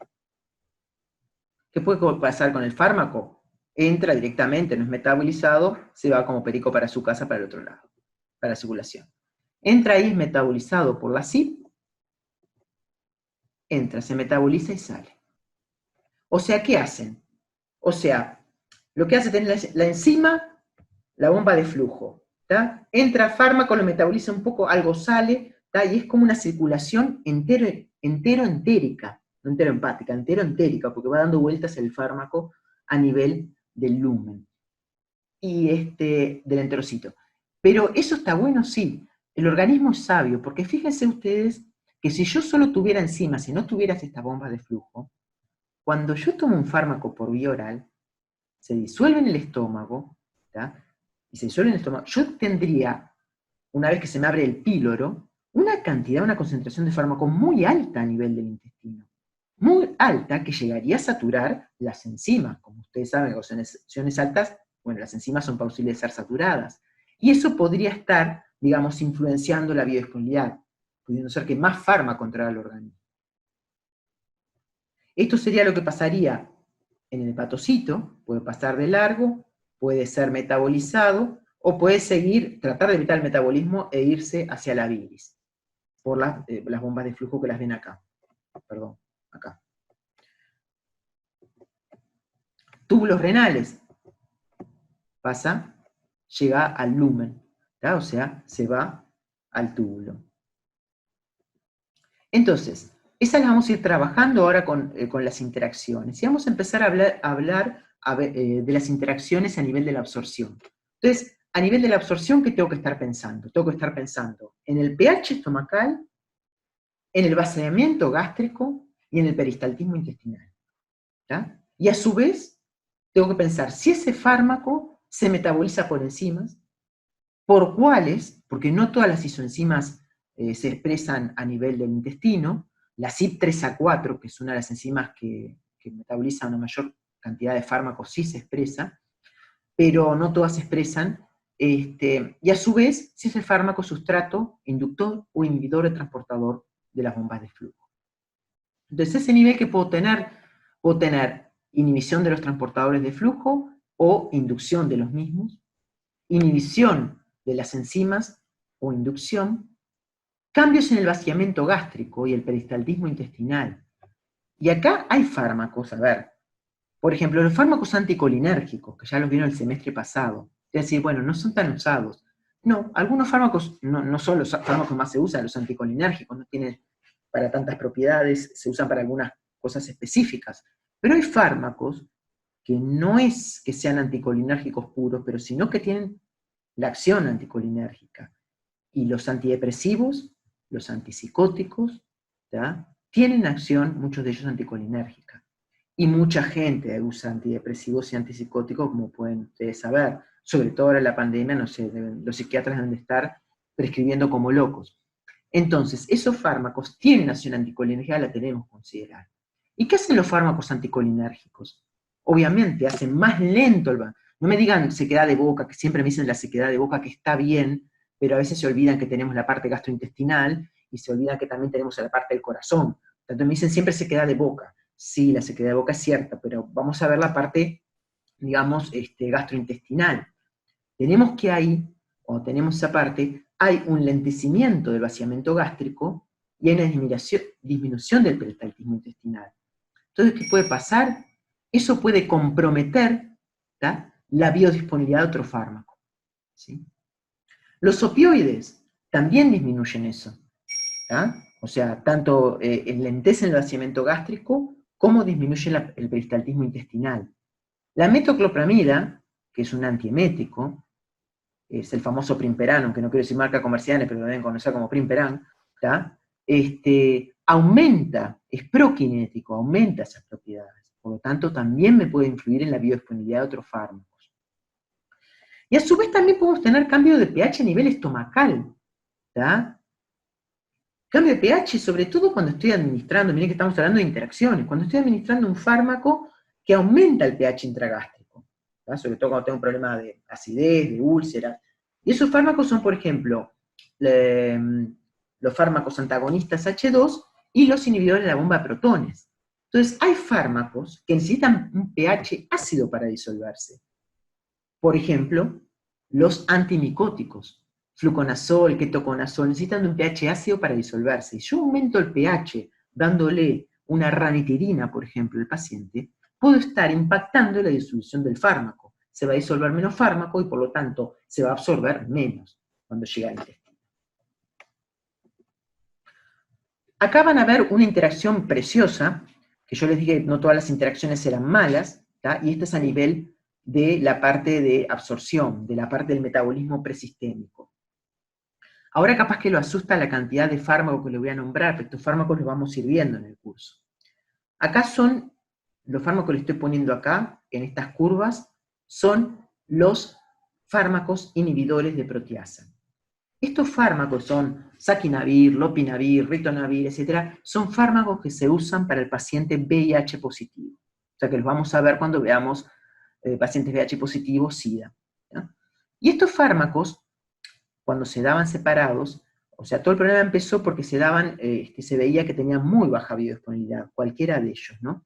¿qué puede pasar con el fármaco? Entra directamente, no es metabolizado, se va como perico para su casa, para el otro lado, para la circulación. Entra ahí, es metabolizado por la CIP, entra, se metaboliza y sale. O sea, ¿qué hacen? O sea, lo que hace tener la enzima, la bomba de flujo, ¿tá? Entra fármaco, lo metaboliza un poco, algo sale, ¿tá? Y es como una circulación entero-entérica, no entero-empática, entero-entérica, porque va dando vueltas el fármaco a nivel del lumen y del enterocito. Pero eso está bueno, sí. El organismo es sabio, porque fíjense ustedes que si yo solo tuviera enzimas, si no tuvieras estas bombas de flujo, cuando yo tomo un fármaco por vía oral, se disuelve en el estómago, ¿tá? Y se disuelve en el estómago, yo tendría, una vez que se me abre el píloro, una cantidad, una concentración de fármaco muy alta a nivel del intestino. Muy alta, que llegaría a saturar las enzimas. Como ustedes saben, con concentraciones altas, bueno, las enzimas son posibles de ser saturadas. Y eso podría estar, digamos, influenciando la biodisponibilidad, pudiendo ser que más fármaco entrara al organismo. Esto sería lo que pasaría en el hepatocito, puede pasar de largo, puede ser metabolizado, o puede seguir, tratar de evitar el metabolismo e irse hacia la bilis, por las bombas de flujo que las ven acá. Perdón, acá. Túbulos renales. Pasa, llega al lumen, ¿tá? O sea, se va al túbulo. Entonces, esas las vamos a ir trabajando ahora con las interacciones. Y vamos a empezar a hablar de las interacciones a nivel de la absorción. Entonces, a nivel de la absorción, ¿qué tengo que estar pensando? Tengo que estar pensando en el pH estomacal, en el vaciamiento gástrico y en el peristaltismo intestinal. ¿Ya? Y a su vez, tengo que pensar si ese fármaco se metaboliza por enzimas, por cuáles, porque no todas las isoenzimas se expresan a nivel del intestino. La CYP3A4, que es una de las enzimas que metaboliza una mayor cantidad de fármacos, sí se expresa, pero no todas se expresan, y a su vez, si ese fármaco es sustrato, inductor o inhibidor o transportador de las bombas de flujo. Entonces, ese nivel que puedo tener inhibición de los transportadores de flujo o inducción de los mismos, inhibición de las enzimas o inducción, cambios en el vaciamiento gástrico y el peristaltismo intestinal. Y acá hay fármacos, a ver, por ejemplo, los fármacos anticolinérgicos, que ya los vieron el semestre pasado, es decir, bueno, no son tan usados. No, algunos fármacos, no son los fármacos más se usan, los anticolinérgicos, no tienen para tantas propiedades, se usan para algunas cosas específicas. Pero hay fármacos que no es que sean anticolinérgicos puros, pero sino que tienen la acción anticolinérgica. Y los antidepresivos, los antipsicóticos, ¿ya? Tienen acción, muchos de ellos anticolinérgica. Y mucha gente usa antidepresivos y antipsicóticos, como pueden ustedes saber. Sobre todo ahora en la pandemia, no sé, los psiquiatras deben de estar prescribiendo como locos. Entonces, esos fármacos tienen acción anticolinérgica, la tenemos que considerar. ¿Y qué hacen los fármacos anticolinérgicos? Obviamente, hacen más lento el... No me digan sequedad de boca, que siempre me dicen la sequedad de boca, que está bien, pero a veces se olvidan que tenemos la parte gastrointestinal y se olvidan que también tenemos la parte del corazón. Entonces me dicen siempre sequedad de boca. Sí, la sequedad de boca es cierta, pero vamos a ver la parte, digamos, gastrointestinal. Tenemos que ahí, cuando tenemos esa parte, hay un lentecimiento del vaciamiento gástrico y hay una disminución del peristaltismo intestinal. Entonces, ¿qué puede pasar? Eso puede comprometer, ¿tá?, la biodisponibilidad de otro fármaco, ¿sí? Los opioides también disminuyen eso, ¿tá? O sea, tanto enlentecen el vaciamiento gástrico como disminuyen el peristaltismo intestinal. La metoclopramida, que es un antiemético, es el famoso Primperan, aunque no quiero decir marca comerciales, pero lo deben conocer como Primperan, ¿tá? Aumenta, es prokinético, aumenta esas propiedades. Por lo tanto, también me puede influir en la biodisponibilidad de otros fármacos. Y a su vez también podemos tener cambio de pH a nivel estomacal, ¿tá? Cambio de pH, sobre todo cuando estoy administrando, miren que estamos hablando de interacciones, cuando estoy administrando un fármaco que aumenta el pH intragástrico, ¿tá? Sobre todo cuando tengo un problema de acidez, de úlcera. Y esos fármacos son, por ejemplo, los fármacos antagonistas H2 y los inhibidores de la bomba de protones. Entonces, hay fármacos que necesitan un pH ácido para disolverse. Por ejemplo, los antimicóticos, fluconazol, ketoconazol, necesitan de un pH ácido para disolverse. Si yo aumento el pH dándole una ranitidina, por ejemplo, al paciente, puedo estar impactando la disolución del fármaco. Se va a disolver menos fármaco y por lo tanto se va a absorber menos cuando llega al intestino. Acá van a ver una interacción preciosa, que yo les dije que no todas las interacciones eran malas, ¿tá? Y esta es a nivel de la parte de absorción, de la parte del metabolismo presistémico. Ahora capaz que lo asusta la cantidad de fármacos que les voy a nombrar, pero estos fármacos los vamos a ir viendo en el curso. Acá son, los fármacos que les estoy poniendo acá, en estas curvas, son los fármacos inhibidores de proteasa. Estos fármacos son saquinavir, lopinavir, ritonavir, etc. Son fármacos que se usan para el paciente VIH positivo. O sea que los vamos a ver cuando veamos pacientes VIH positivos, SIDA, ¿ya? Y estos fármacos, cuando se daban separados, o sea, todo el problema empezó porque se daban, se veía que tenían muy baja biodisponibilidad, cualquiera de ellos, ¿no?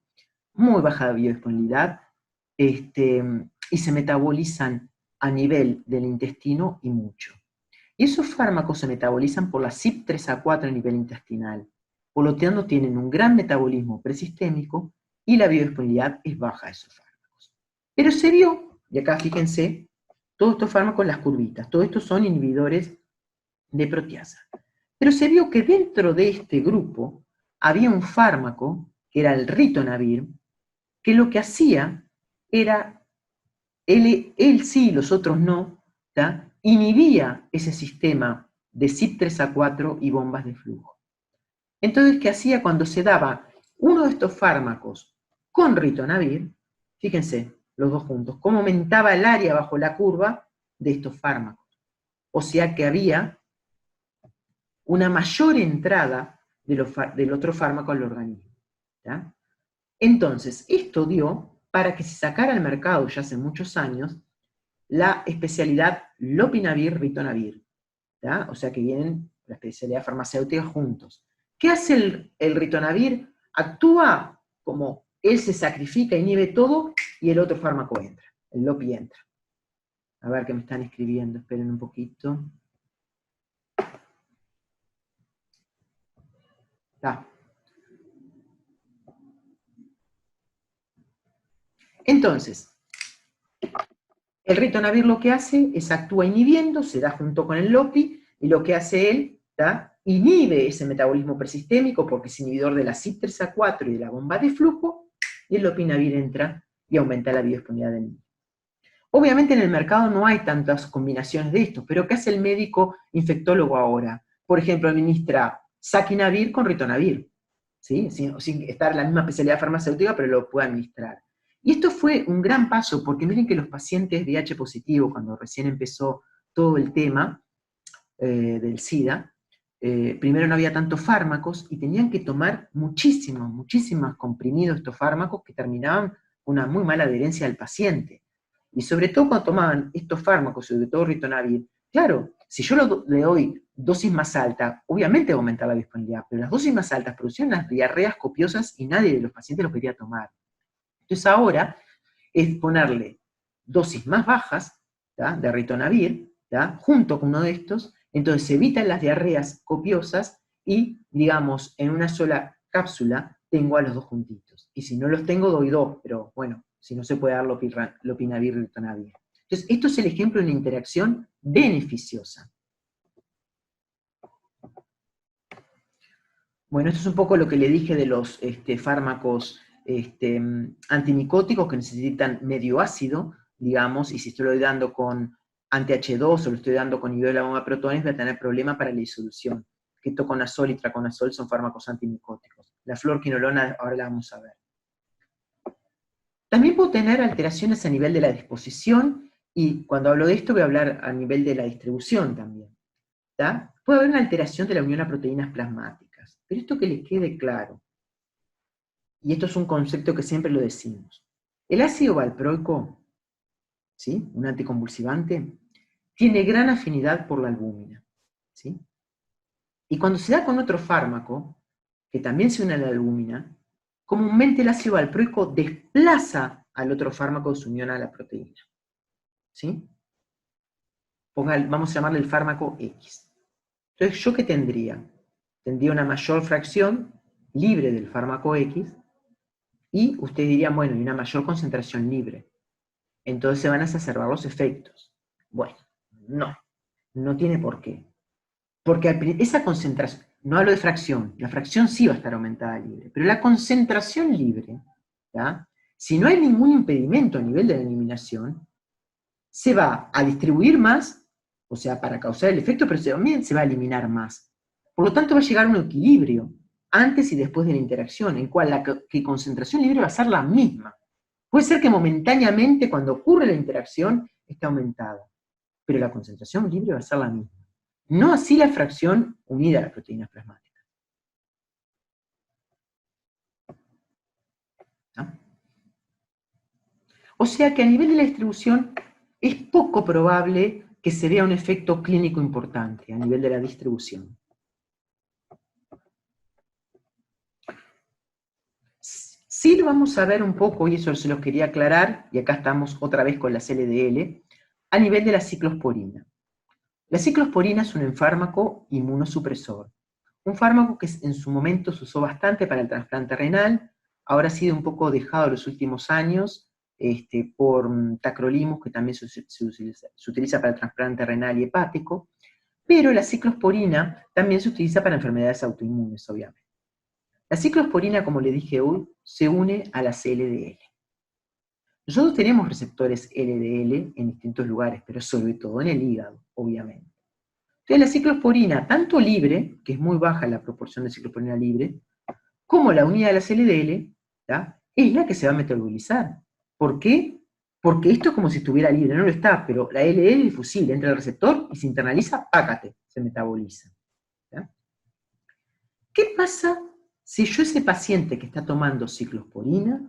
Muy baja biodisponibilidad, y se metabolizan a nivel del intestino y mucho. Y esos fármacos se metabolizan por la CYP3A4 a nivel intestinal. Por lo tanto, tienen un gran metabolismo presistémico y la biodisponibilidad es baja de esos fármacos. Pero se vio, y acá fíjense, todos estos fármacos en las curvitas, todos estos son inhibidores de proteasa. Pero se vio que dentro de este grupo había un fármaco, que era el ritonavir, que lo que hacía era, él sí, los otros no, ¿tá? Inhibía ese sistema de CYP3A4 y bombas de flujo. Entonces, ¿qué hacía cuando se daba uno de estos fármacos con ritonavir? Fíjense, los dos juntos, cómo aumentaba el área bajo la curva de estos fármacos. O sea que había una mayor entrada del otro fármaco al organismo. ¿Ya? Entonces, esto dio para que se sacara al mercado ya hace muchos años la especialidad lopinavir-ritonavir. ¿Ya? O sea que vienen la especialidad farmacéutica juntos. ¿Qué hace el ritonavir? Actúa como él se sacrifica, inhibe todo, y el otro fármaco entra, el lopi entra. A ver qué me están escribiendo, esperen un poquito. Está. Entonces, el ritonavir lo que hace es actúa inhibiendo, se da junto con el lopi, y lo que hace él, ¿tá? Inhibe ese metabolismo persistémico porque es inhibidor de la CYP3A4 y de la bomba de flujo, y el lopinavir entra y aumenta la biodisponibilidad del niño. Obviamente en el mercado no hay tantas combinaciones de esto, pero ¿qué hace el médico infectólogo ahora? Por ejemplo, administra saquinavir con ritonavir, ¿sí? Sin estar en la misma especialidad farmacéutica, pero lo puede administrar. Y esto fue un gran paso, porque miren que los pacientes VIH positivo, cuando recién empezó todo el tema del SIDA, primero no había tantos fármacos y tenían que tomar muchísimos comprimidos estos fármacos que terminaban con una muy mala adherencia al paciente. Y sobre todo cuando tomaban estos fármacos, sobre todo ritonavir, claro, si yo le doy dosis más alta, obviamente va a aumentar la disponibilidad, pero las dosis más altas producían unas diarreas copiosas y nadie de los pacientes lo quería tomar. Entonces ahora es ponerle dosis más bajas, ¿tá? De ritonavir, ¿tá? Junto con uno de estos, entonces se evitan las diarreas copiosas y, digamos, en una sola cápsula tengo a los dos juntitos. Y si no los tengo, doy dos, pero bueno, si no se puede dar lopinavir y ritonavir. Entonces, esto es el ejemplo de una interacción beneficiosa. Bueno, esto es un poco lo que le dije de los fármacos antimicóticos que necesitan medio ácido, digamos, y si estoy dando con anti-H2 o lo estoy dando con inhibidor de la bomba de protones, voy a tener problema para la disolución. Ketoconazol y traconazol son fármacos antimicóticos. La fluorquinolona ahora la vamos a ver. También puedo tener alteraciones a nivel de la disposición, y cuando hablo de esto voy a hablar a nivel de la distribución también. ¿Tá? Puede haber una alteración de la unión a proteínas plasmáticas, pero esto que les quede claro, y esto es un concepto que siempre lo decimos. El ácido valproico, ¿sí? Un anticonvulsivante, tiene gran afinidad por la albúmina, ¿sí? Y cuando se da con otro fármaco, que también se une a la albúmina, comúnmente el ácido valproico desplaza al otro fármaco de su unión a la proteína, ¿sí? Vamos a llamarle el fármaco X. Entonces, ¿yo qué tendría? Tendría una mayor fracción libre del fármaco X, y ustedes dirían, bueno, y una mayor concentración libre. Entonces se van a exacerbar los efectos. Bueno, no tiene por qué. Porque esa concentración, no hablo de fracción, la fracción sí va a estar aumentada libre, pero la concentración libre, ¿ya? Si no hay ningún impedimento a nivel de la eliminación, se va a distribuir más, o sea, para causar el efecto, pero también se va a eliminar más. Por lo tanto, va a llegar a un equilibrio antes y después de la interacción, en cual la concentración libre va a ser la misma. Puede ser que momentáneamente, cuando ocurre la interacción, esté aumentada, pero la concentración libre va a ser la misma. No así la fracción unida a las proteínas plasmáticas. ¿Ah? O sea que a nivel de la distribución es poco probable que se vea un efecto clínico importante a nivel de la distribución. Sí lo vamos a ver un poco, y eso se los quería aclarar, y acá estamos otra vez con las LDL, a nivel de la ciclosporina. La ciclosporina es un fármaco inmunosupresor. Un fármaco que en su momento se usó bastante para el trasplante renal, ahora ha sido un poco dejado en los últimos años por tacrolimus, que también se utiliza para el trasplante renal y hepático, Pero la ciclosporina también se utiliza para enfermedades autoinmunes, obviamente. La ciclosporina, como le dije hoy, se une a las LDL. Nosotros tenemos receptores LDL en distintos lugares, pero sobre todo en el hígado, obviamente. Entonces la ciclosporina, tanto libre, que es muy baja la proporción de ciclosporina libre, como la unidad de las LDL, ¿tá?, es la que se va a metabolizar. ¿Por qué? Porque esto es como si estuviera libre, no lo está, pero la LDL es difusible, entra al receptor y se internaliza, pácate, se metaboliza. ¿Tá? ¿Qué pasa si yo a ese paciente que está tomando ciclosporina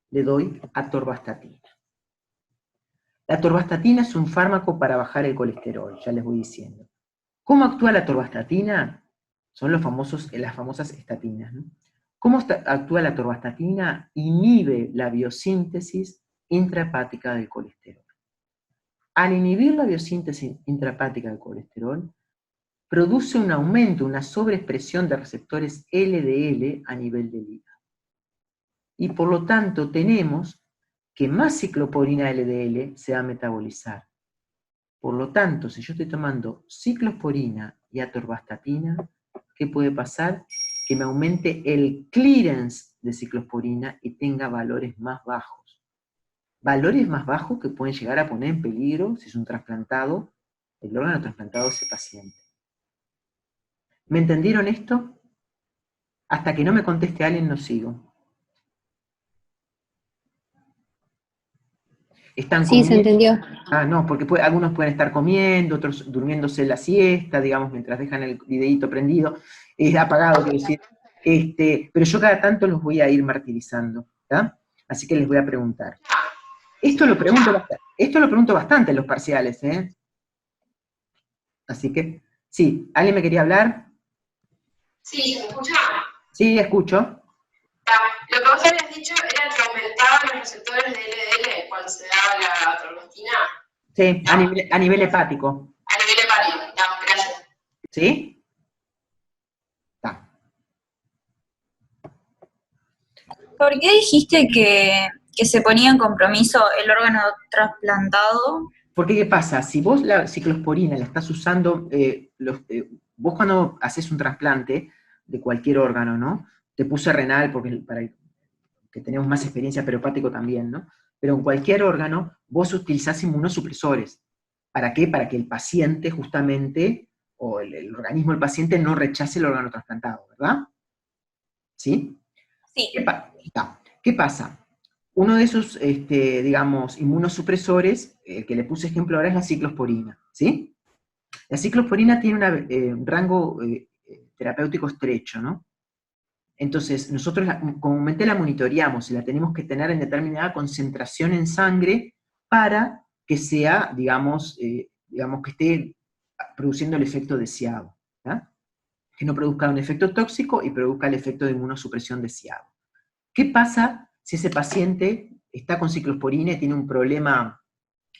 le doy atorvastatina? La atorvastatina es un fármaco para bajar el colesterol, ya les voy diciendo. ¿Cómo actúa la atorvastatina? Son las famosas estatinas, ¿no? ¿Cómo actúa la atorvastatina? Inhibe la biosíntesis intrahepática del colesterol. Al inhibir la biosíntesis intrahepática del colesterol, produce un aumento, una sobreexpresión de receptores LDL a nivel del hígado. Y por lo tanto tenemos que más ciclosporina LDL se va a metabolizar. Por lo tanto, si yo estoy tomando ciclosporina y atorvastatina, ¿qué puede pasar? Que me aumente el clearance de ciclosporina y tenga valores más bajos. Valores más bajos que pueden llegar a poner en peligro, si es un trasplantado, el órgano trasplantado de ese paciente. ¿Me entendieron esto? Hasta que no me conteste alguien, no sigo. ¿Están Sí, se comiendo? entendió. Ah, no, porque algunos pueden estar comiendo, otros durmiéndose la siesta, digamos, mientras dejan el videíto prendido, apagado, quiero decir. Pero yo cada tanto los voy a ir martirizando, ¿tá? Así que les voy a preguntar. Esto lo pregunto bastante en los parciales, ¿eh? Así que, sí, ¿alguien me quería hablar? Sí, ¿se me escucha? Sí, escucho. Lo que vos habías dicho era que aumentaban los receptores de LDL cuando se daba la atorvastatina. Sí, a nivel hepático. A nivel hepático, gracias. ¿Sí? Está. ¿Por qué dijiste que se ponía en compromiso el órgano trasplantado? Porque, ¿qué pasa? Si vos la ciclosporina la estás usando, vos cuando haces un trasplante de cualquier órgano, ¿no? Te puse renal porque para que tenemos más experiencia, pero hepático también, ¿no? Pero en cualquier órgano, vos utilizás inmunosupresores. ¿Para qué? Para que el paciente, justamente, o el organismo del paciente no rechace el órgano trasplantado, ¿verdad? ¿Sí? Sí. ¿Qué pasa? Uno de esos, digamos, inmunosupresores, que le puse ejemplo ahora, es la ciclosporina, ¿sí? La ciclosporina tiene un rango terapéutico estrecho, ¿no? Entonces, nosotros comúnmente la monitoreamos y la tenemos que tener en determinada concentración en sangre para que sea, digamos, que esté produciendo el efecto deseado, ¿tá? Que no produzca un efecto tóxico y produzca el efecto de inmunosupresión deseado. ¿Qué pasa si ese paciente está con ciclosporina y tiene un problema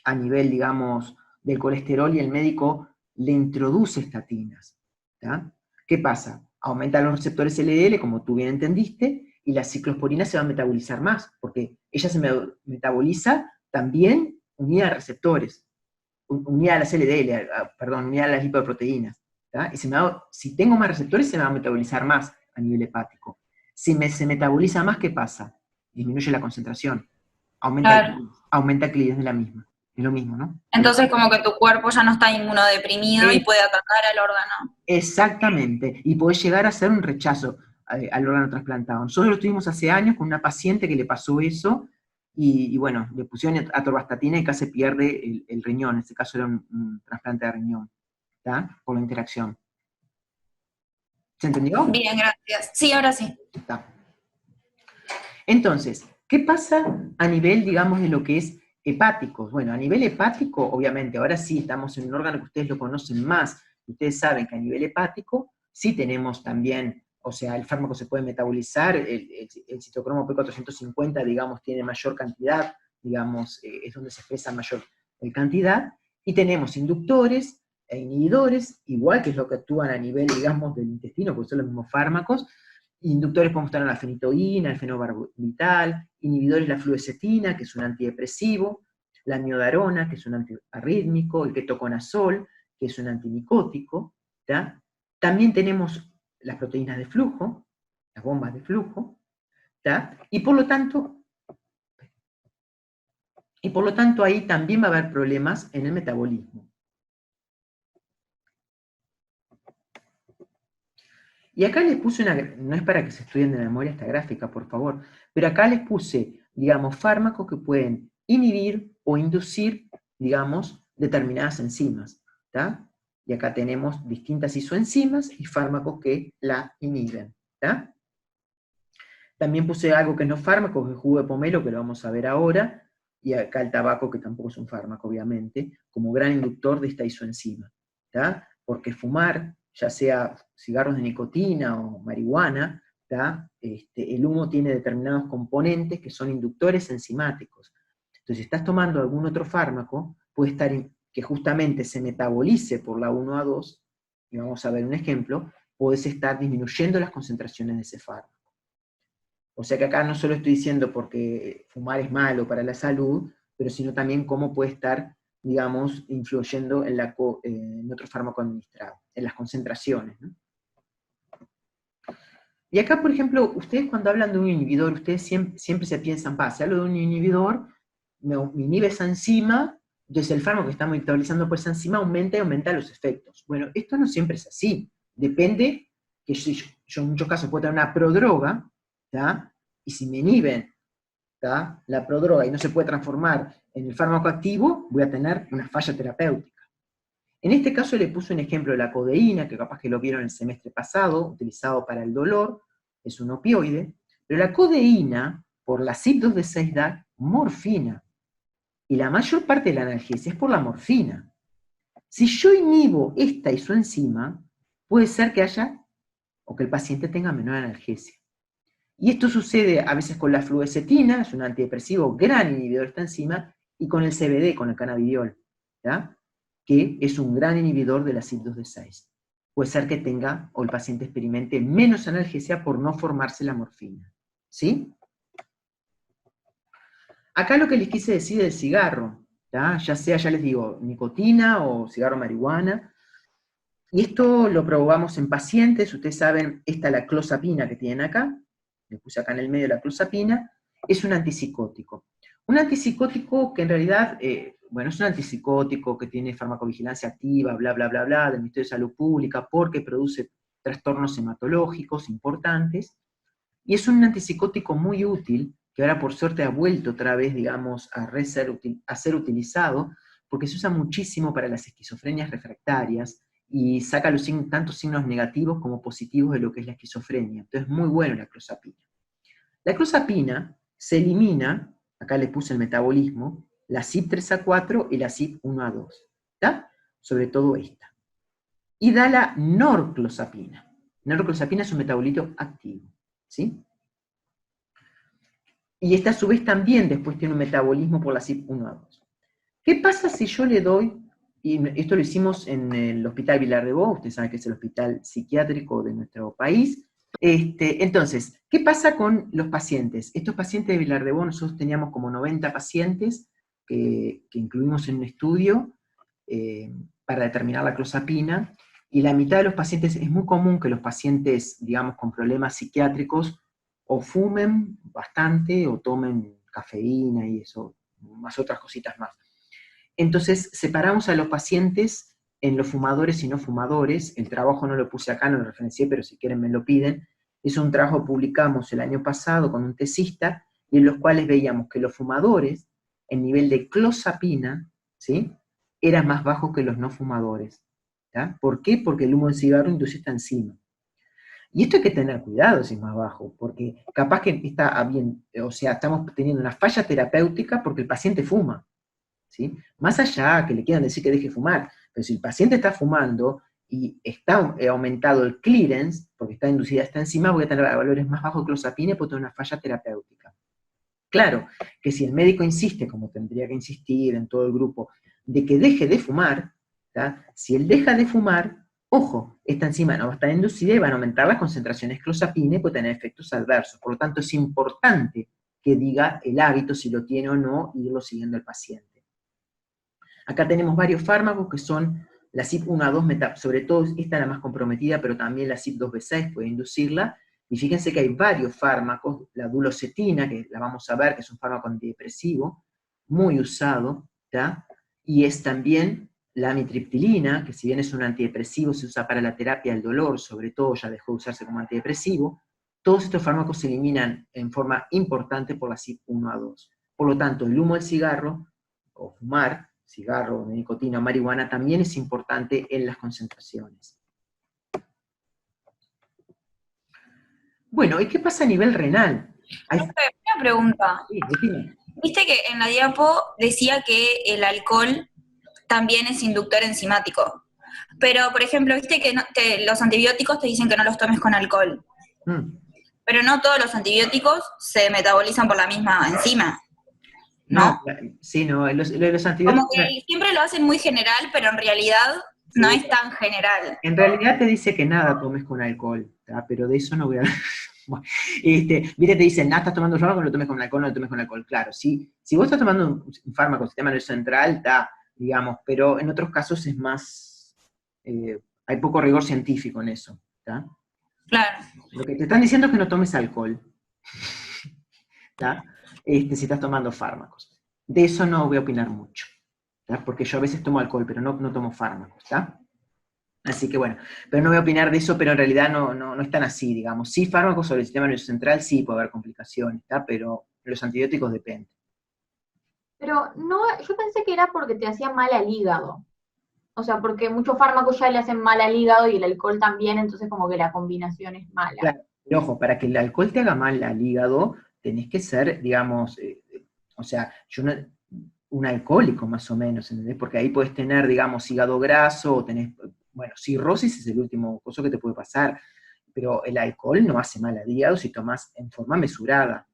a nivel, digamos, del colesterol y el médico le introduce estatinas? ¿Tá? ¿Qué pasa? Aumentan los receptores LDL, como tú bien entendiste, y la ciclosporina se va a metabolizar más, porque ella se metaboliza también unida a receptores, unida a las LDL, unida a las lipoproteínas. ¿Tá? Y si tengo más receptores, se me va a metabolizar más a nivel hepático. Si se metaboliza más, ¿qué pasa? Disminuye la concentración, aumenta el clearance de la misma. Es lo mismo, ¿no? Entonces como que tu cuerpo ya no está inmunodeprimido y puede atacar al órgano. Exactamente, y puede llegar a ser un rechazo al órgano trasplantado. Nosotros lo tuvimos hace años con una paciente que le pasó eso, y bueno, le pusieron atorvastatina y casi pierde el riñón, en este caso era un trasplante de riñón, ¿tá? Por la interacción. ¿Se entendió? Bien, gracias. Sí, ahora sí. Está. Entonces, ¿qué pasa a nivel, digamos, de lo que es hepático? Bueno, a nivel hepático, obviamente, ahora sí estamos en un órgano que ustedes lo conocen más. Ustedes saben que a nivel hepático sí tenemos también, o sea, el fármaco se puede metabolizar, el citocromo P450, digamos, tiene mayor cantidad, digamos, es donde se expresa mayor cantidad, y tenemos inductores e inhibidores, igual que es lo que actúan a nivel, digamos, del intestino, porque son los mismos fármacos. Inductores podemos estar en la fenitoína, el fenobarbital, inhibidores la fluoxetina, que es un antidepresivo, la miodarona, que es un antiarrítmico, el ketoconazol, que es un antimicótico, ¿tá? También tenemos las proteínas de flujo, las bombas de flujo, ¿tá? Y por lo tanto ahí también va a haber problemas en el metabolismo. Y acá les puse no es para que se estudien de memoria esta gráfica, por favor, pero acá les puse, digamos, fármacos que pueden inhibir o inducir, digamos, determinadas enzimas, ¿tá? Y acá tenemos distintas isoenzimas y fármacos que la inhiben, ¿tá? También puse algo que no es fármaco, que es el jugo de pomelo, que lo vamos a ver ahora, y acá el tabaco, que tampoco es un fármaco, obviamente, como gran inductor de esta isoenzima, ¿tá? Porque fumar, ya sea cigarros de nicotina o marihuana, ¿tá? El humo tiene determinados componentes que son inductores enzimáticos. Entonces, si estás tomando algún otro fármaco, puede estar que justamente se metabolice por la 1A2, y vamos a ver un ejemplo, puedes estar disminuyendo las concentraciones de ese fármaco. O sea que acá no solo estoy diciendo porque fumar es malo para la salud, pero sino también cómo puede estar, digamos, influyendo en otro fármaco administrado, en las concentraciones, ¿no? Y acá, por ejemplo, ustedes cuando hablan de un inhibidor, ustedes siempre se piensan, si hablo de un inhibidor, me inhibe esa enzima, entonces el fármaco que está metabolizando por esa enzima aumenta y aumenta los efectos. Bueno, esto no siempre es así. Depende, que yo en muchos casos puedo tener una prodroga, ¿tá? Y si me inhiben, ¿tá?, la prodroga y no se puede transformar en el fármaco activo, voy a tener una falla terapéutica. En este caso le puse un ejemplo de la codeína, que capaz que lo vieron el semestre pasado, utilizado para el dolor, es un opioide, pero la codeína, por la CYP2D6 da morfina, y la mayor parte de la analgesia es por la morfina. Si yo inhibo esta isoenzima, puede ser que haya, o que el paciente tenga menor analgesia. Y esto sucede a veces con la fluoxetina, es un antidepresivo gran inhibidor de esta enzima, y con el CBD, con el cannabidiol, ¿tá?, que es un gran inhibidor de la CYP2D6. Puede ser que tenga, o el paciente experimente menos analgesia por no formarse la morfina. ¿Sí? Acá lo que les quise decir del cigarro, ¿tá?, ya sea, ya les digo, nicotina o cigarro marihuana, y esto lo probamos en pacientes, ustedes saben, la clozapina que tienen acá, le puse acá en el medio la clozapina, es un antipsicótico. Un antipsicótico que en realidad, bueno, es un antipsicótico que tiene farmacovigilancia activa, bla, bla, bla, bla, del Ministerio de Salud Pública, porque produce trastornos hematológicos importantes, y es un antipsicótico muy útil, que ahora por suerte ha vuelto otra vez, digamos, a ser utilizado, porque se usa muchísimo para las esquizofrenias refractarias, y saca tantos signos negativos como positivos de lo que es la esquizofrenia. Entonces es muy bueno la clozapina. La clozapina se elimina, acá le puse el metabolismo, la CYP3A4 y la CYP1A2, ¿está? Sobre todo esta. Y da la norclozapina. Norclozapina es un metabolito activo, ¿sí? Y esta a su vez también después tiene un metabolismo por la CYP1A2. ¿Qué pasa si yo le doy, y esto lo hicimos en el Hospital Vilar de Bo, ustedes saben que es el hospital psiquiátrico de nuestro país? Entonces, ¿qué pasa con los pacientes? Estos pacientes de Vilar de Bo, nosotros teníamos como 90 pacientes que incluimos en un estudio para determinar la clozapina, y la mitad de los pacientes, es muy común que los pacientes, digamos, con problemas psiquiátricos, o fumen bastante, o tomen cafeína y eso, más otras cositas más. Entonces, separamos a los pacientes en los fumadores y no fumadores. El trabajo no lo puse acá, no lo referencié, pero si quieren me lo piden. Es un trabajo que publicamos el año pasado con un tesista, y en los cuales veíamos que los fumadores, el nivel de clozapina, ¿sí?, era más bajo que los no fumadores. ¿Tá? ¿Por qué? Porque el humo del cigarro induce esta enzima. Y esto hay que tener cuidado si es más bajo, porque capaz que está bien, o sea, estamos teniendo una falla terapéutica porque el paciente fuma, ¿sí? Más allá que le quieran decir que deje fumar, pero si el paciente está fumando y está aumentado el clearance, porque está inducida esta enzima, voy a tener valores más bajos de clozapina y puedo tener una falla terapéutica. Claro, que si el médico insiste, como tendría que insistir en todo el grupo, de que deje de fumar, ¿tá?, si él deja de fumar, ojo, esta enzima no va a estar inducida y van a aumentar las concentraciones de clozapina y puede tener efectos adversos. Por lo tanto, es importante que diga el hábito, si lo tiene o no, y irlo siguiendo el paciente. Acá tenemos varios fármacos que son la CYP1A2, sobre todo esta es la más comprometida, pero también la CYP2B6 puede inducirla, y fíjense que hay varios fármacos, la dulocetina, que la vamos a ver, que es un fármaco antidepresivo, muy usado, ¿tá? Y es también la amitriptilina, que si bien es un antidepresivo, se usa para la terapia del dolor, sobre todo ya dejó de usarse como antidepresivo. Todos estos fármacos se eliminan en forma importante por la CYP1A2. Por lo tanto, el humo del cigarro, o fumar, cigarro, de nicotina o marihuana, también es importante en las concentraciones. Bueno, ¿y qué pasa a nivel renal? Profe, una pregunta. Sí, decime. Viste que en la diapo decía que el alcohol también es inductor enzimático. Pero, por ejemplo, viste que los antibióticos te dicen que no los tomes con alcohol. Pero no todos los antibióticos se metabolizan por la misma enzima. ¿No? Sí, no, los antibióticos... Como que siempre lo hacen muy general, pero en realidad no es tan general. En realidad te dice que nada tomes con alcohol, ¿tá? Pero de eso no voy a... Bueno, viste, te dicen, estás tomando un fármaco, no lo tomes con alcohol, no lo tomes con alcohol. Claro, si vos estás tomando un fármaco, sistema nervioso central, está, digamos, pero en otros casos es más... hay poco rigor científico en eso, ¿tá? Claro. Lo que te están diciendo es que no tomes alcohol, ¿tá? Si estás tomando fármacos. De eso no voy a opinar mucho, ¿tá? Porque yo a veces tomo alcohol, pero no tomo fármacos, ¿tá? Así que bueno, pero no voy a opinar de eso, pero en realidad no es tan así, digamos. Sí, fármacos sobre el sistema nervioso central sí puede haber complicaciones, ¿tá? Pero los antibióticos dependen. Pero no, yo pensé que era porque te hacía mal al hígado. O sea, porque muchos fármacos ya le hacen mal al hígado y el alcohol también, entonces como que la combinación es mala. Claro, pero ojo, para que el alcohol te haga mal al hígado, tenés que ser, digamos, o sea, un alcohólico más o menos, ¿entendés? Porque ahí puedes tener, digamos, hígado graso, o tenés, bueno, cirrosis es el último cosa que te puede pasar, pero el alcohol no hace mal al hígado si tomás en forma mesurada.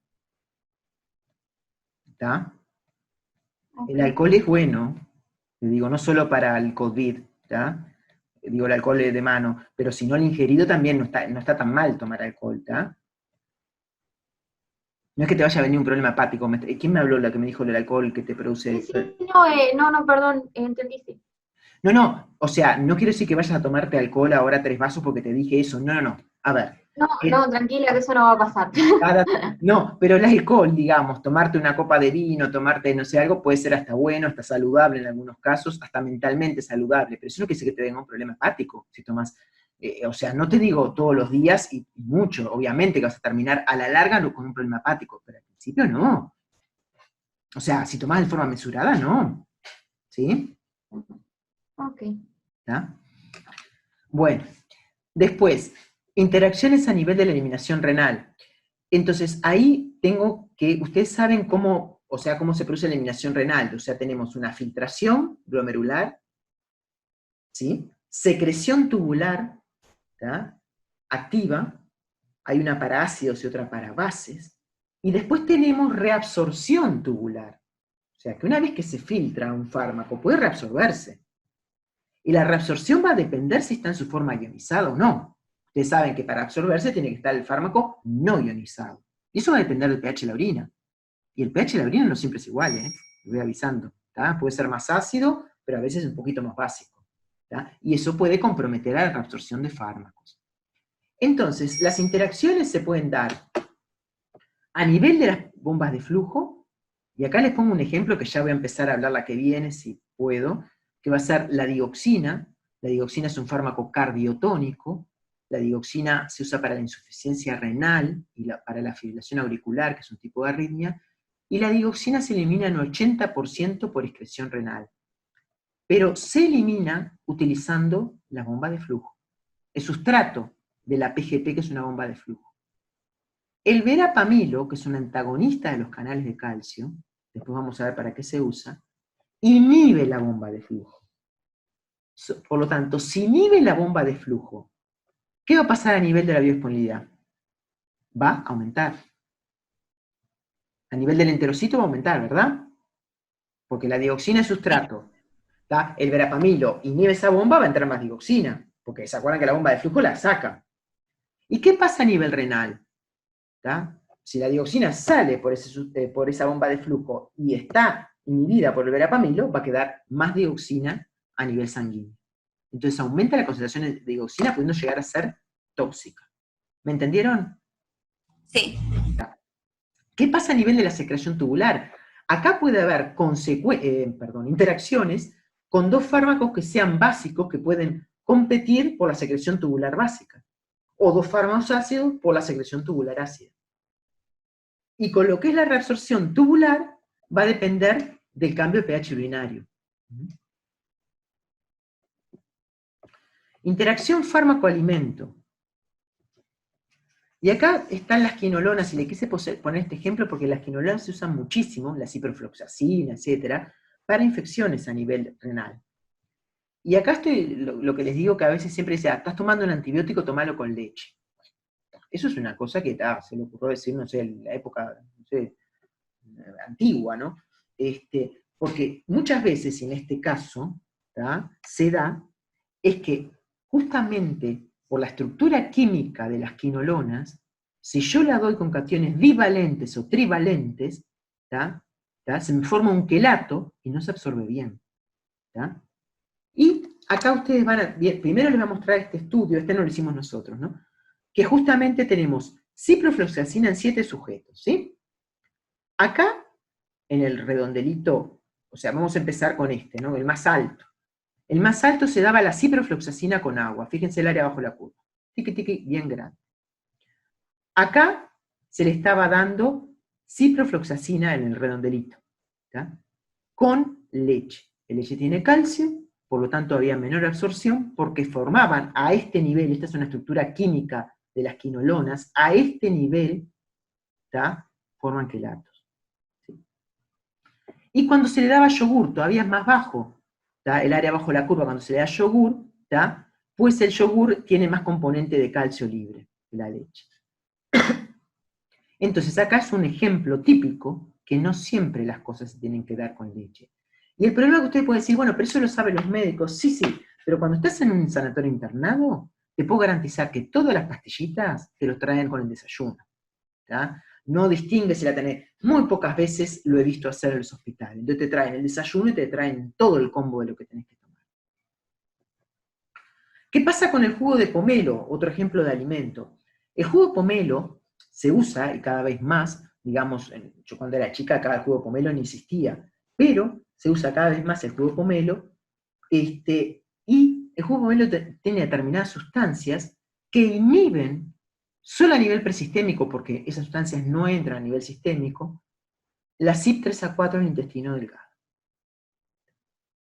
¿Está? Okay. El alcohol es bueno, te digo, no solo para el COVID, ¿está? Digo, el alcohol de mano, pero si no el ingerido también no está tan mal tomar alcohol, ¿está? No es que te vaya a venir un problema hepático. ¿Quién me habló, la que me dijo el alcohol que te produce? Sí, no, perdón, entendiste. No, o sea, no quiero decir que vayas a tomarte alcohol ahora 3 vasos porque te dije eso, no. A ver. No, tranquila, que eso no va a pasar. No, pero el alcohol, digamos, tomarte una copa de vino, tomarte, no sé, algo, puede ser hasta bueno, hasta saludable en algunos casos, hasta mentalmente saludable, pero eso no quiere decir que te venga un problema hepático si tomas, o sea, no te digo todos los días y mucho, obviamente que vas a terminar a la larga con un problema hepático, pero al principio no. O sea, si tomás de forma mesurada, no. ¿Sí? Ok. ¿Tá? Bueno, después, interacciones a nivel de la eliminación renal. Entonces, ahí tengo que, ustedes saben cómo se produce la eliminación renal. O sea, tenemos una filtración glomerular, ¿sí? Secreción tubular, ¿tá? Activa, hay una para ácidos y otra para bases, y después tenemos reabsorción tubular. O sea, que una vez que se filtra un fármaco, puede reabsorberse. Y la reabsorción va a depender si está en su forma ionizada o no. Ustedes saben que para absorberse tiene que estar el fármaco no ionizado. Y eso va a depender del pH de la orina. Y el pH de la orina no siempre es igual, ¿eh? Lo voy avisando. ¿Tá? Puede ser más ácido, pero a veces un poquito más básico. ¿Tá? Y eso puede comprometer a la reabsorción de fármacos. Entonces, las interacciones se pueden dar a nivel de las bombas de flujo, y acá les pongo un ejemplo que ya voy a empezar a hablar la que viene, si puedo, que va a ser la dioxina. La dioxina es un fármaco cardiotónico. La dioxina se usa para la insuficiencia renal y para la fibrilación auricular, que es un tipo de arritmia, y la dioxina se elimina en 80% por excreción renal. Pero se elimina utilizando la bomba de flujo. El sustrato de la PGP, que es una bomba de flujo. El verapamilo, que es un antagonista de los canales de calcio, después vamos a ver para qué se usa, inhibe la bomba de flujo. Por lo tanto, si inhibe la bomba de flujo, ¿qué va a pasar a nivel de la biodisponibilidad? Va a aumentar. A nivel del enterocito va a aumentar, ¿verdad? Porque la dioxina es sustrato. ¿Tá? El verapamilo inhibe esa bomba, va a entrar más dioxina, porque se acuerdan que la bomba de flujo la saca. ¿Y qué pasa a nivel renal? ¿Tá? Si la dioxina sale por esa bomba de flujo y está inhibida por el verapamilo, va a quedar más dioxina a nivel sanguíneo. Entonces aumenta la concentración de digoxina, pudiendo llegar a ser tóxica. ¿Me entendieron? Sí. ¿Qué pasa a nivel de la secreción tubular? Acá puede haber interacciones con dos fármacos que sean básicos, que pueden competir por la secreción tubular básica, o dos fármacos ácidos por la secreción tubular ácida. Y con lo que es la reabsorción tubular, va a depender del cambio de pH urinario. Interacción fármaco-alimento. Y acá están las quinolonas, y le quise poner este ejemplo porque las quinolonas se usan muchísimo, la ciprofloxacina, etcétera, para infecciones a nivel renal. Y acá estoy, lo que les digo, que a veces siempre dice, estás tomando un antibiótico, tomalo con leche. Eso es una cosa que se le ocurrió decir, no sé, en la época, no sé, antigua, ¿no? Porque muchas veces, y en este caso, se da, es que justamente por la estructura química de las quinolonas, si yo la doy con cationes bivalentes o trivalentes, se me forma un quelato y no se absorbe bien. Y acá ustedes van a, primero les voy a mostrar este estudio, este no lo hicimos nosotros, ¿no? Que justamente tenemos ciprofloxacina en 7 sujetos, ¿sí? Acá, en el redondelito, o sea, vamos a empezar con este, ¿no? El más alto. El más alto se daba la ciprofloxacina con agua, fíjense el área bajo la curva, tiqui, bien grande. Acá se le estaba dando ciprofloxacina en el redondelito, con leche. La leche tiene calcio, por lo tanto había menor absorción, porque formaban a este nivel, esta es una estructura química de las quinolonas, a este nivel, forman quelatos. ¿Sí? Y cuando se le daba yogur, todavía es más bajo, el área bajo la curva, cuando se le da yogur, pues el yogur tiene más componente de calcio libre que la leche. Entonces acá es un ejemplo típico que no siempre las cosas se tienen que dar con leche. Y el problema que ustedes pueden decir, bueno, pero eso lo saben los médicos, sí, pero cuando estás en un sanatorio internado, te puedo garantizar que todas las pastillitas te lo traen con el desayuno. No distingue si la tenés, muy pocas veces lo he visto hacer en los hospitales. Entonces te traen el desayuno y te traen todo el combo de lo que tenés que tomar. ¿Qué pasa con el jugo de pomelo? Otro ejemplo de alimento. El jugo de pomelo se usa, y cada vez más, digamos, yo cuando era chica acá el jugo de pomelo no existía, pero se usa cada vez más el jugo de pomelo, y el jugo de pomelo tiene determinadas sustancias que inhiben, solo a nivel presistémico, porque esas sustancias no entran a nivel sistémico, la CYP3A4 en el intestino delgado.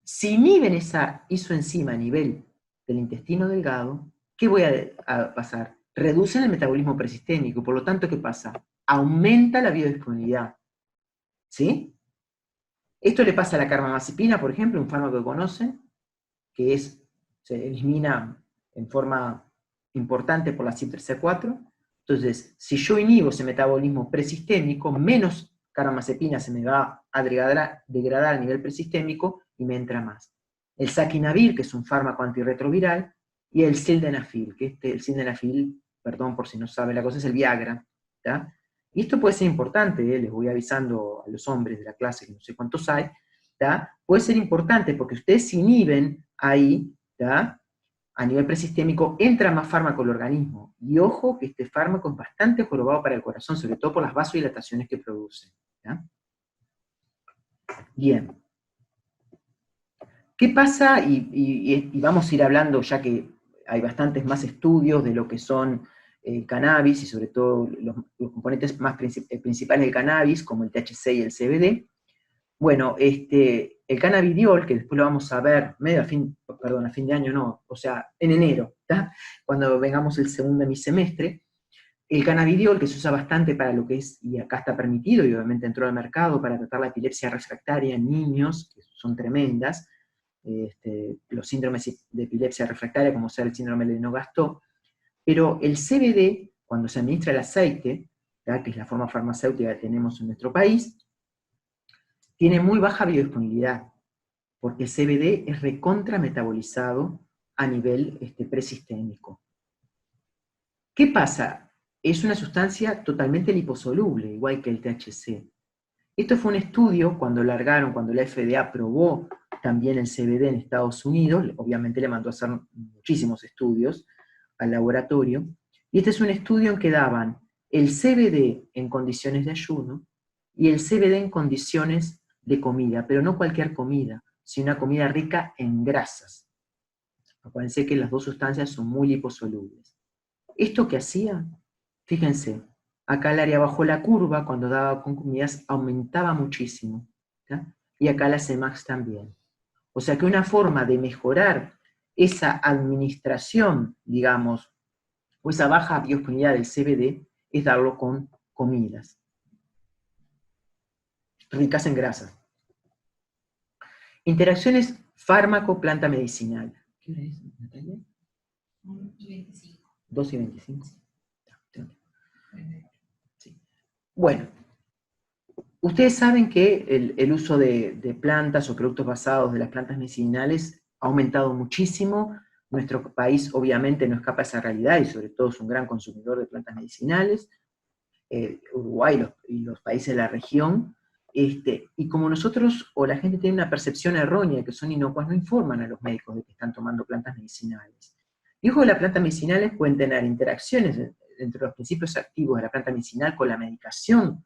Si inhiben esa isoenzima a nivel del intestino delgado, ¿qué voy a pasar? Reducen el metabolismo presistémico, por lo tanto, ¿qué pasa? Aumenta la biodisponibilidad. ¿Sí? Esto le pasa a la carbamazepina, por ejemplo, un fármaco que conocen, que se elimina en forma importante por la CYP3A4. Entonces, si yo inhibo ese metabolismo presistémico, menos carbamazepina se me va a degradar a nivel presistémico y me entra más. El saquinavir, que es un fármaco antirretroviral, y el sildenafil, que el sildenafil, perdón por si no sabe la cosa, es el Viagra. Y esto puede ser importante, les voy avisando a los hombres de la clase, que no sé cuántos hay, puede ser importante porque ustedes inhiben ahí, a nivel presistémico, entra más fármaco al organismo. Y ojo que este fármaco es bastante jorobado para el corazón, sobre todo por las vasodilataciones que produce. Bien. ¿Qué pasa? Y vamos a ir hablando, ya que hay bastantes más estudios de lo que son el cannabis, y sobre todo los componentes más principales del cannabis, como el THC y el CBD. Bueno, el cannabidiol, que después lo vamos a ver a fin de año no, o sea, en enero, cuando vengamos el segundo semestre, el cannabidiol, que se usa bastante para lo que es, y acá está permitido, y obviamente entró al mercado para tratar la epilepsia refractaria en niños, que son tremendas, los síndromes de epilepsia refractaria, como sea el síndrome de Lennox-Gastaut, pero el CBD, cuando se administra el aceite, que es la forma farmacéutica que tenemos en nuestro país, tiene muy baja biodisponibilidad, porque el CBD es recontra metabolizado a nivel presistémico. ¿Qué pasa? Es una sustancia totalmente liposoluble, igual que el THC. Esto fue un estudio cuando la FDA aprobó también el CBD en Estados Unidos, obviamente le mandó a hacer muchísimos estudios al laboratorio, y este es un estudio en que daban el CBD en condiciones de ayuno y el CBD en condiciones de comida, pero no cualquier comida, sino una comida rica en grasas. Acuérdense que las dos sustancias son muy liposolubles. ¿Esto qué hacía? Fíjense, acá el área bajo la curva, cuando daba con comidas, aumentaba muchísimo, ¿tá? Y acá la Cmax también. O sea que una forma de mejorar esa administración, digamos, o esa baja biodisponibilidad del CBD, es darlo con comidas ricas en grasas. Interacciones fármaco-planta medicinal. ¿Qué hora es, Natalia? 2:25. 2:25. Sí. Bueno, ustedes saben que el uso de plantas o productos basados de las plantas medicinales ha aumentado muchísimo. Nuestro país obviamente no escapa a esa realidad y sobre todo es un gran consumidor de plantas medicinales. Uruguay y los países de la región. Y como nosotros, o la gente tiene una percepción errónea de que son inocuas, no informan a los médicos de que están tomando plantas medicinales. Y ojo, las plantas medicinales pueden tener interacciones entre los principios activos de la planta medicinal con la medicación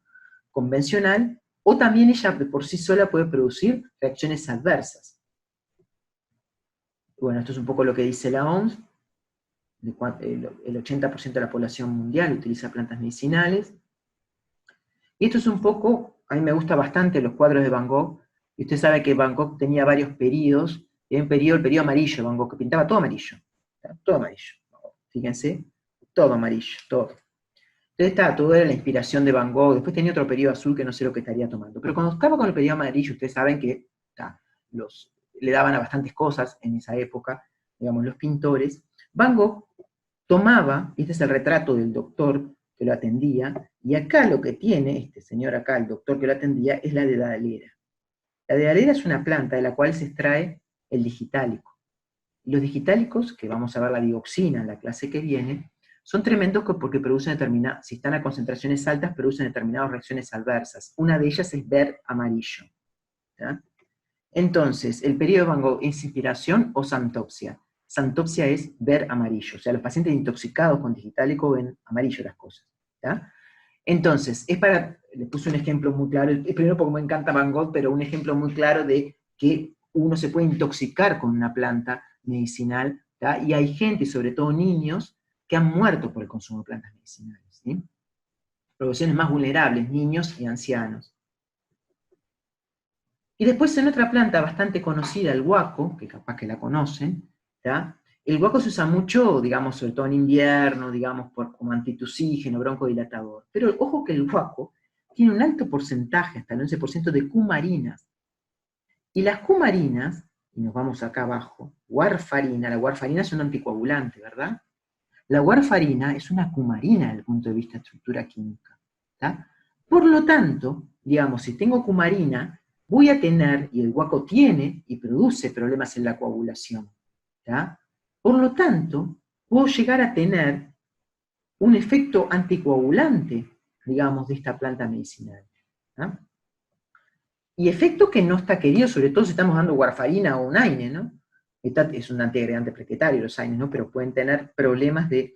convencional, o también ella de por sí sola puede producir reacciones adversas. Bueno, esto es un poco lo que dice la OMS, el 80% de la población mundial utiliza plantas medicinales, y esto es un poco, a mí me gusta bastante los cuadros de Van Gogh, y usted sabe que Van Gogh tenía varios periodos, y hay un periodo, el periodo amarillo de Van Gogh, que pintaba todo amarillo, fíjense, todo amarillo, todo. Entonces todo era la inspiración de Van Gogh, después tenía otro periodo azul que no sé lo que estaría tomando, pero cuando estaba con el periodo amarillo, ustedes saben que le daban a bastantes cosas en esa época, digamos, los pintores. Van Gogh tomaba, y este es el retrato del doctor que lo atendía, y acá lo que tiene este señor acá, el doctor que lo atendía, es la dedalera. La dedalera es una planta de la cual se extrae el digitálico. Y los digitálicos, que vamos a ver la dioxina en la clase que viene, son tremendos porque producen si están a concentraciones altas, producen determinadas reacciones adversas. Una de ellas es ver amarillo. ¿Ya? Entonces, el periodo de Van Gogh es inspiración o xantopsia. Xantopsia es ver amarillo, o sea, los pacientes intoxicados con digitálico ven amarillo las cosas. ¿Ya? Entonces, les puse un ejemplo muy claro, primero porque me encanta Van Gogh, pero un ejemplo muy claro de que uno se puede intoxicar con una planta medicinal, ¿tá? Y hay gente, sobre todo niños, que han muerto por el consumo de plantas medicinales, ¿sí? Poblaciones más vulnerables, niños y ancianos. Y después en otra planta bastante conocida, el guaco, que capaz que la conocen, ¿tá? El guaco se usa mucho, digamos, sobre todo en invierno, digamos, como antitusígeno, broncodilatador. Pero ojo que el guaco tiene un alto porcentaje, hasta el 11% de cumarinas. Y las cumarinas, y nos vamos acá abajo, warfarina, la warfarina es un anticoagulante, ¿verdad? La warfarina es una cumarina desde el punto de vista de estructura química, ¿tá? Por lo tanto, digamos, si tengo cumarina, voy a tener, y el guaco tiene y produce problemas en la coagulación, ¿tá? Por lo tanto, puedo llegar a tener un efecto anticoagulante, digamos, de esta planta medicinal, ¿tá? Y efecto que no está querido, sobre todo si estamos dando warfarina o un AINE, ¿no? Es un antiagregante plaquetario los AINES, ¿no? Pero pueden tener problemas de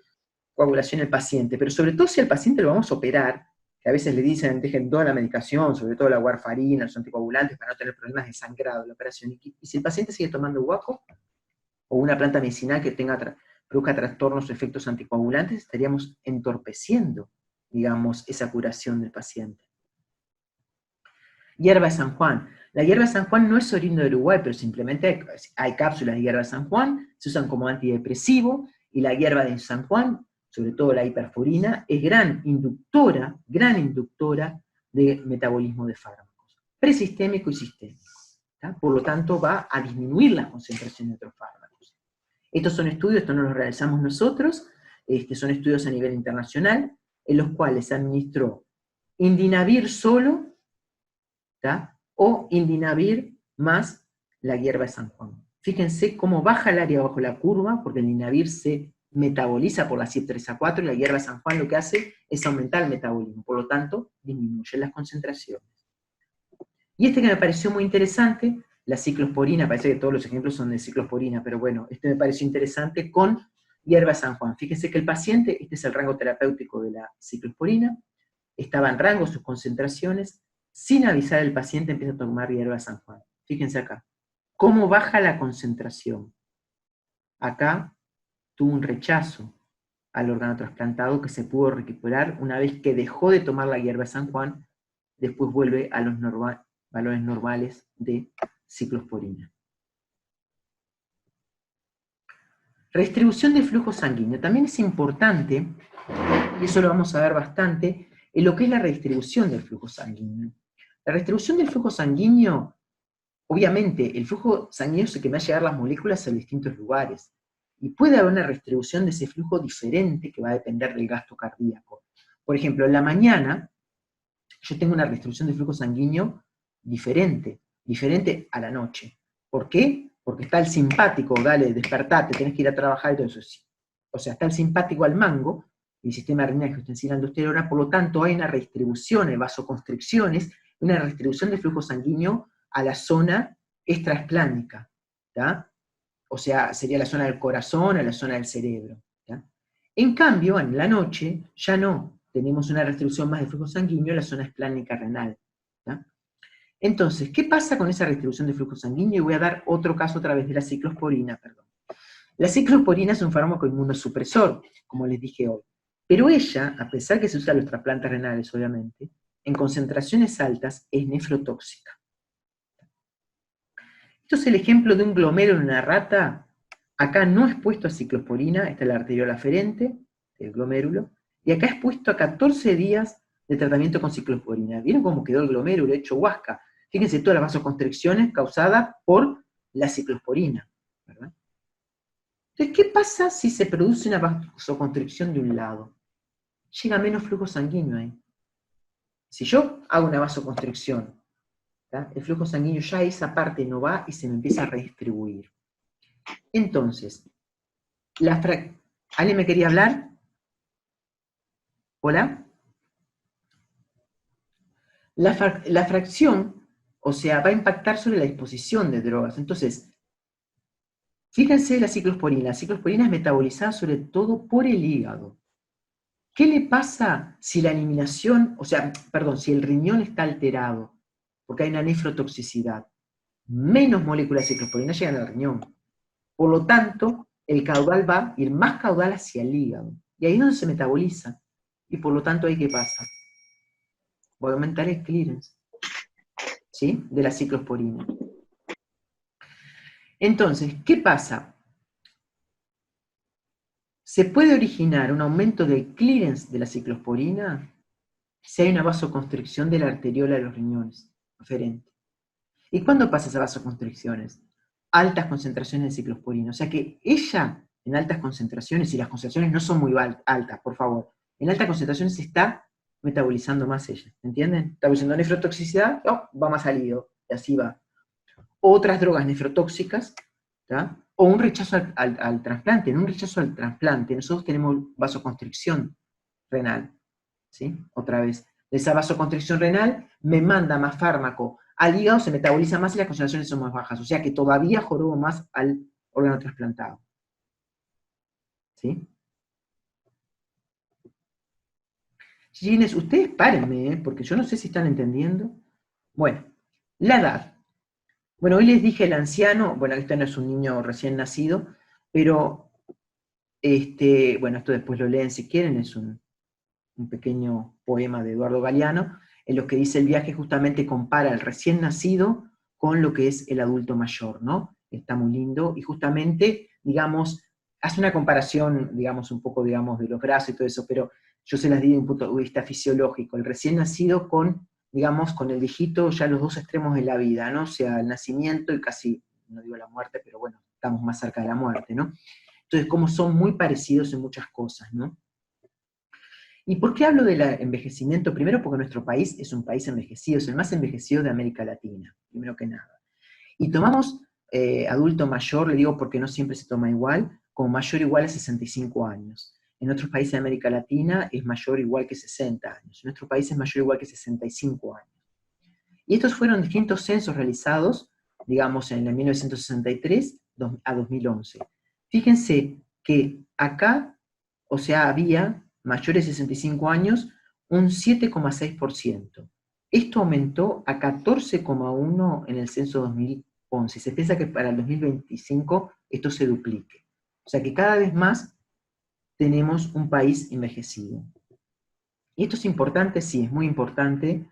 coagulación en el paciente, pero sobre todo si al paciente lo vamos a operar, que a veces le dicen, dejen toda la medicación, sobre todo la warfarina, los anticoagulantes, para no tener problemas de sangrado en la operación. Y si el paciente sigue tomando guaco, o una planta medicinal que produzca trastornos o efectos anticoagulantes, estaríamos entorpeciendo, digamos, esa curación del paciente. Hierba de San Juan. La hierba de San Juan no es oriundo de Uruguay, pero simplemente hay cápsulas de hierba de San Juan, se usan como antidepresivo, y la hierba de San Juan, sobre todo la hiperforina, es gran inductora de metabolismo de fármacos, presistémico y sistémico. ¿Tá? Por lo tanto, va a disminuir la concentración de otros fármacos. Estos son estudios, esto no los realizamos nosotros, son estudios a nivel internacional, en los cuales se administró indinavir solo, ¿tá? O indinavir más la hierba de San Juan. Fíjense cómo baja el área bajo la curva, porque el indinavir se metaboliza por la CYP3A4, y la hierba de San Juan lo que hace es aumentar el metabolismo, por lo tanto, disminuye las concentraciones. Y que me pareció muy interesante, la ciclosporina, parece que todos los ejemplos son de ciclosporina, pero bueno, este me pareció interesante, con hierba San Juan. Fíjense que el paciente, este es el rango terapéutico de la ciclosporina, estaba en rango sus concentraciones, sin avisar al paciente empieza a tomar hierba San Juan. Fíjense acá, cómo baja la concentración. Acá tuvo un rechazo al órgano trasplantado que se pudo recuperar una vez que dejó de tomar la hierba San Juan, después vuelve a los valores normales de ciclosporina. Redistribución del flujo sanguíneo. También es importante, y eso lo vamos a ver bastante, en lo que es la redistribución del flujo sanguíneo. La redistribución del flujo sanguíneo, obviamente, el flujo sanguíneo es el que va a llegar las moléculas a distintos lugares, y puede haber una redistribución de ese flujo diferente que va a depender del gasto cardíaco. Por ejemplo, en la mañana, yo tengo una redistribución de flujo sanguíneo diferente a la noche. ¿Por qué? Porque está el simpático, dale, despertate, tenés que ir a trabajar y todo eso. O sea, está el simpático al mango, el sistema renal, angiotensina, aldosterona, por lo tanto hay una redistribución, vasoconstricciones, una redistribución de flujo sanguíneo a la zona extraesplánica, ¿tá? O sea, sería la zona del corazón, a la zona del cerebro, ¿tá? En cambio, en la noche, ya no, tenemos una redistribución más de flujo sanguíneo a la zona esplánica renal, ¿tá? Entonces, ¿qué pasa con esa redistribución de flujo sanguíneo? Y voy a dar otro caso a través de la ciclosporina, perdón. La ciclosporina es un fármaco inmunosupresor, como les dije hoy. Pero ella, a pesar que se usa en los trasplantes renales, obviamente, en concentraciones altas es nefrotóxica. Esto es el ejemplo de un glomérulo en una rata. Acá no es puesto a ciclosporina, esta es la arteriola aferente, el glomérulo, y acá es puesto a 14 días de tratamiento con ciclosporina. ¿Vieron cómo quedó el glomérulo hecho huasca? Fíjense todas las vasoconstricciones causadas por la ciclosporina, ¿verdad? Entonces, ¿qué pasa si se produce una vasoconstricción de un lado? Llega menos flujo sanguíneo ahí. Si yo hago una vasoconstricción, ¿tá? El flujo sanguíneo ya esa parte no va y se me empieza a redistribuir. Entonces, ¿alguien me quería hablar? ¿Hola? La fracción, o sea, va a impactar sobre la disposición de drogas. Entonces, fíjense la ciclosporina. La ciclosporina es metabolizada sobre todo por el hígado. ¿Qué le pasa si la eliminación, o sea, perdón, si el riñón está alterado? Porque hay una nefrotoxicidad. Menos moléculas de ciclosporina llegan al riñón. Por lo tanto, el caudal va a ir más caudal hacia el hígado. Y ahí es donde se metaboliza. Y por lo tanto, ¿ahí qué pasa? Voy a aumentar el clearance, ¿sí? De la ciclosporina. Entonces, ¿qué pasa? ¿Se puede originar un aumento del clearance de la ciclosporina si hay una vasoconstricción de la arteriola de los riñones aferente? ¿Y cuándo pasa esa vasoconstricciones? Altas concentraciones de ciclosporina. O sea que ella, en altas concentraciones, y las concentraciones no son muy altas, por favor, en altas concentraciones se está metabolizando más ella, ¿entienden? Está produciendo nefrotoxicidad, va más al hígado, y así va. Otras drogas nefrotóxicas, ¿tá? O un rechazo al trasplante. En un rechazo al trasplante, nosotros tenemos vasoconstricción renal, ¿sí? Otra vez, de esa vasoconstricción renal me manda más fármaco al hígado, se metaboliza más y las concentraciones son más bajas, o sea que todavía jorobo más al órgano trasplantado. ¿Sí? Gines, ustedes párenme, porque yo no sé si están entendiendo. Bueno, la edad. Bueno, hoy les dije el anciano, bueno, este no es un niño recién nacido, pero, bueno, esto después lo leen si quieren, es un pequeño poema de Eduardo Galeano, en lo que dice el viaje justamente compara el recién nacido con lo que es el adulto mayor, ¿no? Está muy lindo, y justamente, digamos, hace una comparación, digamos, un poco, digamos, de los brazos y todo eso, pero yo se las di de un punto de vista fisiológico, el recién nacido con, digamos, con el viejito ya los dos extremos de la vida, ¿no? O sea, el nacimiento y casi, no digo la muerte, pero bueno, estamos más cerca de la muerte, ¿no? Entonces, como son muy parecidos en muchas cosas, ¿no? ¿Y por qué hablo del envejecimiento? Primero porque nuestro país es un país envejecido, es el más envejecido de América Latina, primero que nada. Y tomamos adulto mayor, le digo porque no siempre se toma igual, como mayor igual a 65 años. En otros países de América Latina es mayor igual que 60 años. En nuestro país es mayor igual que 65 años. Y estos fueron distintos censos realizados digamos, en el 1963 a 2011. Fíjense que acá, o sea, había mayores de 65 años un 7,6%. Esto aumentó a 14,1% en el censo 2011. Se piensa que para el 2025 esto se duplique. O sea que cada vez más tenemos un país envejecido. Y esto es importante, sí, es muy importante.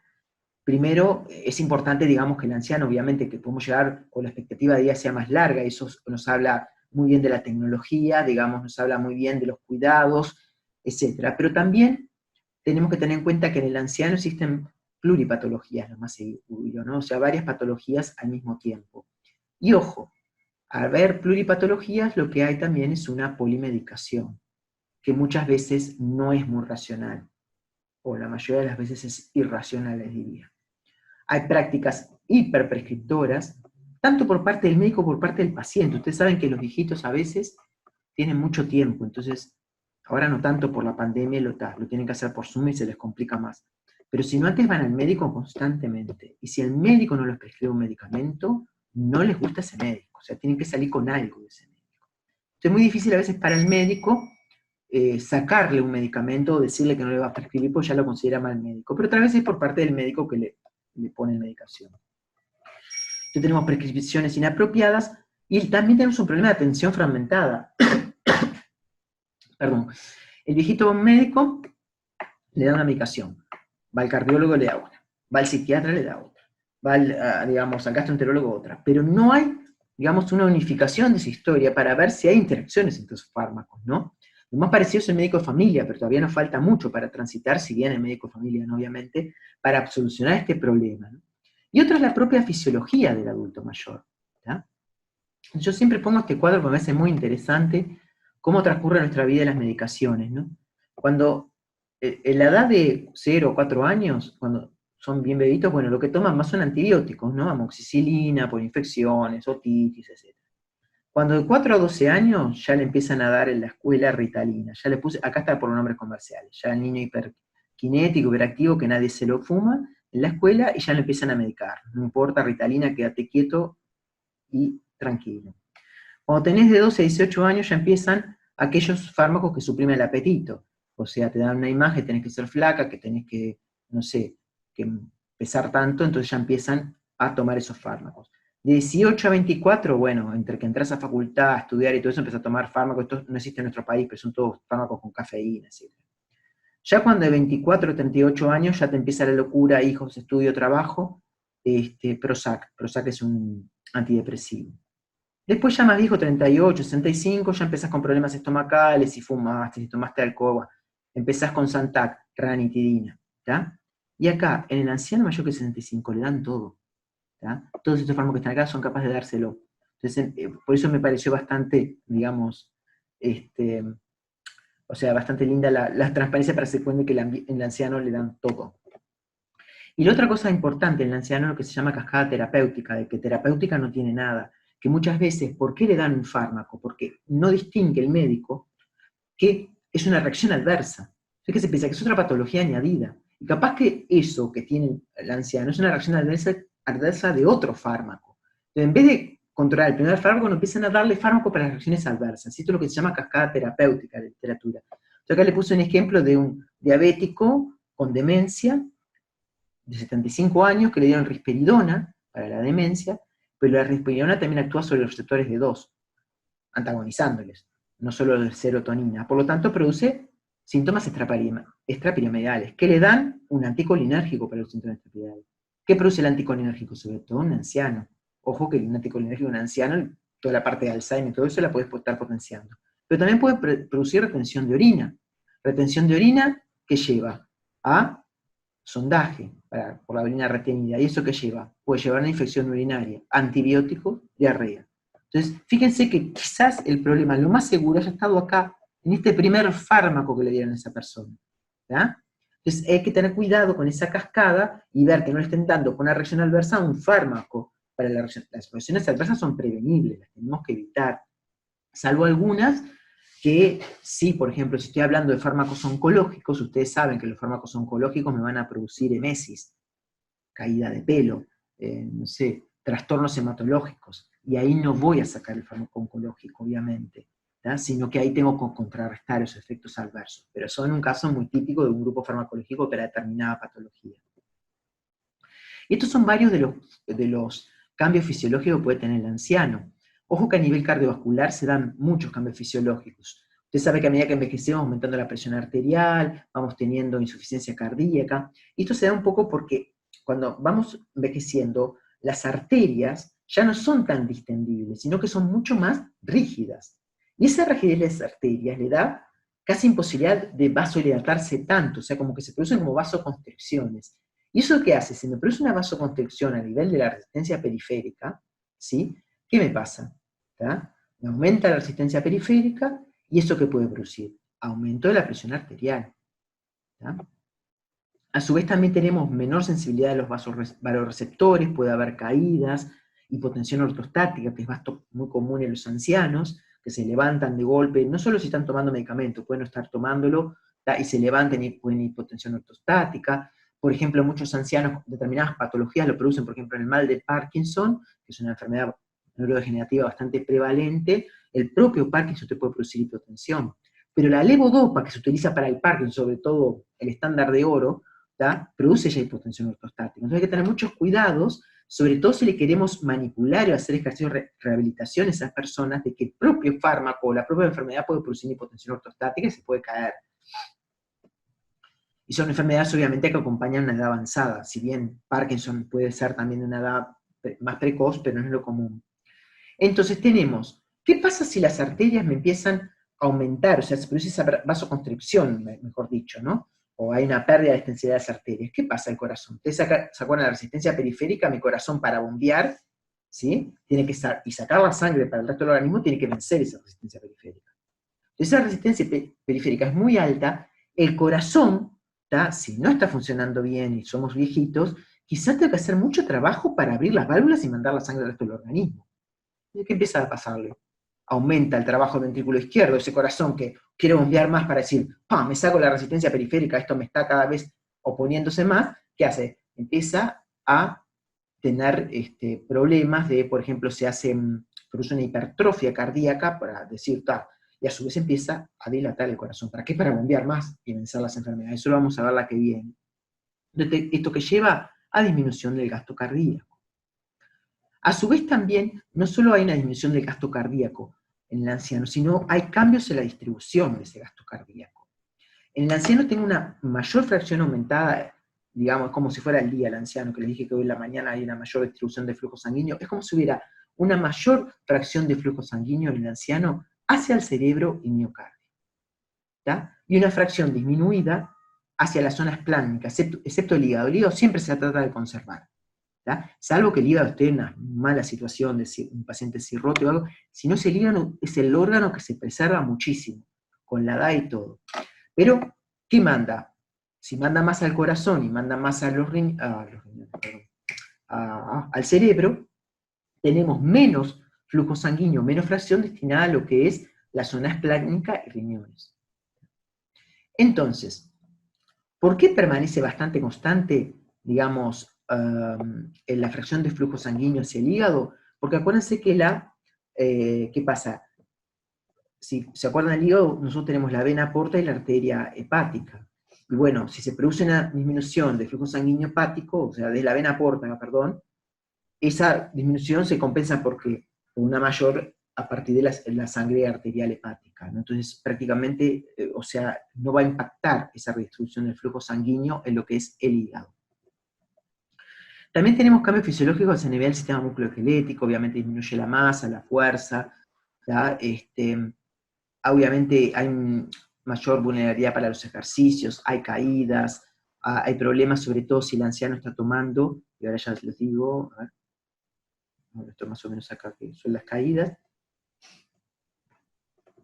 Primero, es importante, digamos, que el anciano, obviamente, que podemos llegar con la expectativa de vida sea más larga, eso nos habla muy bien de la tecnología, digamos, nos habla muy bien de los cuidados, etc. Pero también tenemos que tener en cuenta que en el anciano existen pluripatologías, lo más seguro, ¿no? O sea, varias patologías al mismo tiempo. Y ojo, al ver pluripatologías, lo que hay también es una polimedicación, que muchas veces no es muy racional, o la mayoría de las veces es irracional, les diría. Hay prácticas hiperprescriptoras, tanto por parte del médico como por parte del paciente. Ustedes saben que los viejitos a veces tienen mucho tiempo, entonces, ahora no tanto por la pandemia, lo tienen que hacer por Zoom y se les complica más. Pero si no, antes van al médico constantemente, y si el médico no les prescribe un medicamento, no les gusta ese médico, o sea, tienen que salir con algo de ese médico. Entonces es muy difícil a veces para el médico sacarle un medicamento o decirle que no le va a prescribir porque ya lo considera mal médico, pero otra vez es por parte del médico que le pone medicación. Entonces tenemos prescripciones inapropiadas y también tenemos un problema de atención fragmentada. Perdón. El viejito va a un médico, le da una medicación, va al cardiólogo, le da una, va al psiquiatra, le da otra, va al gastroenterólogo, otra, pero no hay, digamos, una unificación de esa historia para ver si hay interacciones entre esos fármacos, ¿no? Lo más parecido es el médico de familia, pero todavía nos falta mucho para transitar, si bien el médico de familia, ¿no? Obviamente, para solucionar este problema, ¿no? Y otra es la propia fisiología del adulto mayor, ¿tá? Yo siempre pongo este cuadro porque me parece muy interesante cómo transcurre nuestra vida y las medicaciones, ¿no? Cuando, en la edad de 0 o 4 años, cuando son bien bebitos, bueno, lo que toman más son antibióticos, ¿no? Amoxicilina por infecciones, otitis, etc. Cuando de 4 a 12 años ya le empiezan a dar en la escuela Ritalina, ya le puse, acá está por los nombres comerciales, ya el niño hiperkinético, hiperactivo, que nadie se lo fuma, en la escuela, y ya le empiezan a medicar. No importa, Ritalina, quédate quieto y tranquilo. Cuando tenés de 12 a 18 años ya empiezan aquellos fármacos que suprimen el apetito. O sea, te dan una imagen, tenés que ser flaca, que tenés que, no sé, que pesar tanto, entonces ya empiezan a tomar esos fármacos. De 18 a 24, bueno, entre que entras a facultad, a estudiar y todo eso, empezás a tomar fármacos. Esto no existe en nuestro país, pero son todos fármacos con cafeína, etc. Ya cuando de 24 a 38 años ya te empieza la locura, hijos, estudio, trabajo, Prozac. Prozac es un antidepresivo. Después ya más viejo, 38, 65, ya empezás con problemas estomacales, si fumaste, si tomaste alcohol, empezás con Zantac, ranitidina, ¿tá? Y acá, en el anciano mayor que 65, le dan todo, ¿tá? Todos estos fármacos que están acá son capaces de dárselo. Entonces, por eso me pareció bastante, digamos, o sea, bastante linda la transparencia para que se cuente que en el anciano le dan todo. Y la otra cosa importante en el anciano es lo que se llama cascada terapéutica, de que terapéutica no tiene nada. Que muchas veces, ¿por qué le dan un fármaco? Porque no distingue el médico que es una reacción adversa. Es que se piensa que es otra patología añadida. Y capaz que eso que tiene el anciano es una reacción adversa de otro fármaco. Entonces, en vez de controlar el primer fármaco, no empiezan a darle fármaco para las reacciones adversas. Esto es lo que se llama cascada terapéutica de literatura. Yo acá le puse un ejemplo de un diabético con demencia de 75 años que le dieron risperidona para la demencia, pero la risperidona también actúa sobre los receptores de 2, antagonizándoles, no solo la serotonina. Por lo tanto, produce síntomas extrapiramidales, que le dan un anticolinérgico para los síntomas extrapiramidales. ¿Qué produce el anticolinérgico? Sobre todo un anciano. Ojo que el anticolinérgico en un anciano, toda la parte de Alzheimer y todo eso la puedes estar potenciando. Pero también puede producir retención de orina. Retención de orina que lleva a sondaje por la orina retenida. ¿Y eso qué lleva? Puede llevar a una infección urinaria, antibiótico, diarrea. Entonces, fíjense que quizás el problema, lo más seguro, haya estado acá, en este primer fármaco que le dieron a esa persona. ¿Ya? Entonces, hay que tener cuidado con esa cascada y ver que no le estén dando con una reacción adversa un fármaco para la reacción. Las reacciones adversas son prevenibles, las tenemos que evitar. Salvo algunas que sí, por ejemplo, si estoy hablando de fármacos oncológicos, ustedes saben que los fármacos oncológicos me van a producir emesis, caída de pelo, no sé, trastornos hematológicos, y ahí no voy a sacar el fármaco oncológico, obviamente, ¿tá? Sino que ahí tengo que contrarrestar esos efectos adversos, pero son un caso muy típico de un grupo farmacológico para determinada patología. Y estos son varios de los cambios fisiológicos que puede tener el anciano. Ojo que a nivel cardiovascular se dan muchos cambios fisiológicos. Usted sabe que a medida que envejecemos, aumentando la presión arterial, vamos teniendo insuficiencia cardíaca, y esto se da un poco porque cuando vamos envejeciendo, las arterias ya no son tan distendibles, sino que son mucho más rígidas. Y esa rigidez de las arterias le da casi imposibilidad de vasodilatarse tanto, o sea, como que se producen como vasoconstricciones. ¿Y eso qué hace? Si me produce una vasoconstricción a nivel de la resistencia periférica, ¿sí? ¿Qué me pasa? ¿Tá? Me aumenta la resistencia periférica, ¿y eso qué puede producir? Aumento de la presión arterial. ¿Tá? A su vez también tenemos menor sensibilidad de los vasoreceptores, puede haber caídas, hipotensión ortostática, que es muy común en los ancianos, que se levantan de golpe, no solo si están tomando medicamento, pueden no estar tomándolo, ¿tá? Y se levantan y pueden hipotensión ortostática. Por ejemplo, muchos ancianos, determinadas patologías lo producen, por ejemplo, en el mal de Parkinson, que es una enfermedad neurodegenerativa bastante prevalente, el propio Parkinson te puede producir hipotensión. Pero la levodopa que se utiliza para el Parkinson, sobre todo el estándar de oro, ¿tá? Produce ya hipotensión ortostática. Entonces hay que tener muchos cuidados, sobre todo si le queremos manipular o hacer ejercicio de rehabilitación a esas personas, de que el propio fármaco o la propia enfermedad puede producir hipotensión ortostática y se puede caer. Y son enfermedades obviamente que acompañan una edad avanzada, si bien Parkinson puede ser también de una edad más precoz, pero no es lo común. Entonces tenemos, ¿qué pasa si las arterias me empiezan a aumentar? O sea, se produce esa vasoconstricción, mejor dicho, ¿no? O hay una pérdida de extensividad de las arterias. ¿Qué pasa al corazón? Ustedes se acuerdan de la resistencia periférica, mi corazón para bombear, ¿sí? Tiene que y sacar la sangre para el resto del organismo, tiene que vencer esa resistencia periférica. Esa resistencia periférica es muy alta, el corazón, ¿tá? Si no está funcionando bien y somos viejitos, quizás tenga que hacer mucho trabajo para abrir las válvulas y mandar la sangre al resto del organismo. ¿Y qué empieza a pasarle? Aumenta el trabajo del ventrículo izquierdo, ese corazón que quiere bombear más para decir, ¡pam!, me saco la resistencia periférica, esto me está cada vez oponiéndose más. ¿Qué hace? Empieza a tener problemas de, por ejemplo, produce una hipertrofia cardíaca, para decir, y a su vez empieza a dilatar el corazón. ¿Para qué? Para bombear más y vencer las enfermedades. Eso lo vamos a ver la que viene. Esto que lleva a disminución del gasto cardíaco. A su vez también, no solo hay una disminución del gasto cardíaco en el anciano, sino hay cambios en la distribución de ese gasto cardíaco. En el anciano tiene una mayor fracción aumentada, digamos, como si fuera el día el anciano, que les dije que hoy en la mañana hay una mayor distribución de flujo sanguíneo, es como si hubiera una mayor fracción de flujo sanguíneo en el anciano hacia el cerebro y miocardio, ¿tá? Y una fracción disminuida hacia las zonas plásmicas, excepto el hígado. El hígado siempre se trata de conservar, ¿tá? Salvo que el hígado esté en una mala situación, de un paciente cirrótico o algo, si no es el hígado, es el órgano que se preserva muchísimo, con la edad y todo. Pero, ¿qué manda? Si manda más al corazón y manda más a al cerebro, tenemos menos flujo sanguíneo, menos fracción destinada a lo que es la zona esplácnica y riñones. Entonces, ¿por qué permanece bastante constante, digamos, en la fracción de flujo sanguíneo hacia el hígado? Porque acuérdense que ¿qué pasa? Si se acuerdan del hígado, nosotros tenemos la vena porta y la arteria hepática. Y bueno, si se produce una disminución de flujo sanguíneo hepático, o sea, de la vena porta, perdón, esa disminución se compensa por una mayor a partir de la sangre arterial hepática, ¿no? Entonces, prácticamente, o sea, no va a impactar esa redistribución del flujo sanguíneo en lo que es el hígado. También tenemos cambios fisiológicos a nivel del sistema musculoesquelético, obviamente disminuye la masa, la fuerza, ¿ya? Obviamente hay mayor vulnerabilidad para los ejercicios, hay caídas, hay problemas, sobre todo si el anciano está tomando, y ahora ya les digo, a ver, esto más o menos acá, que son las caídas.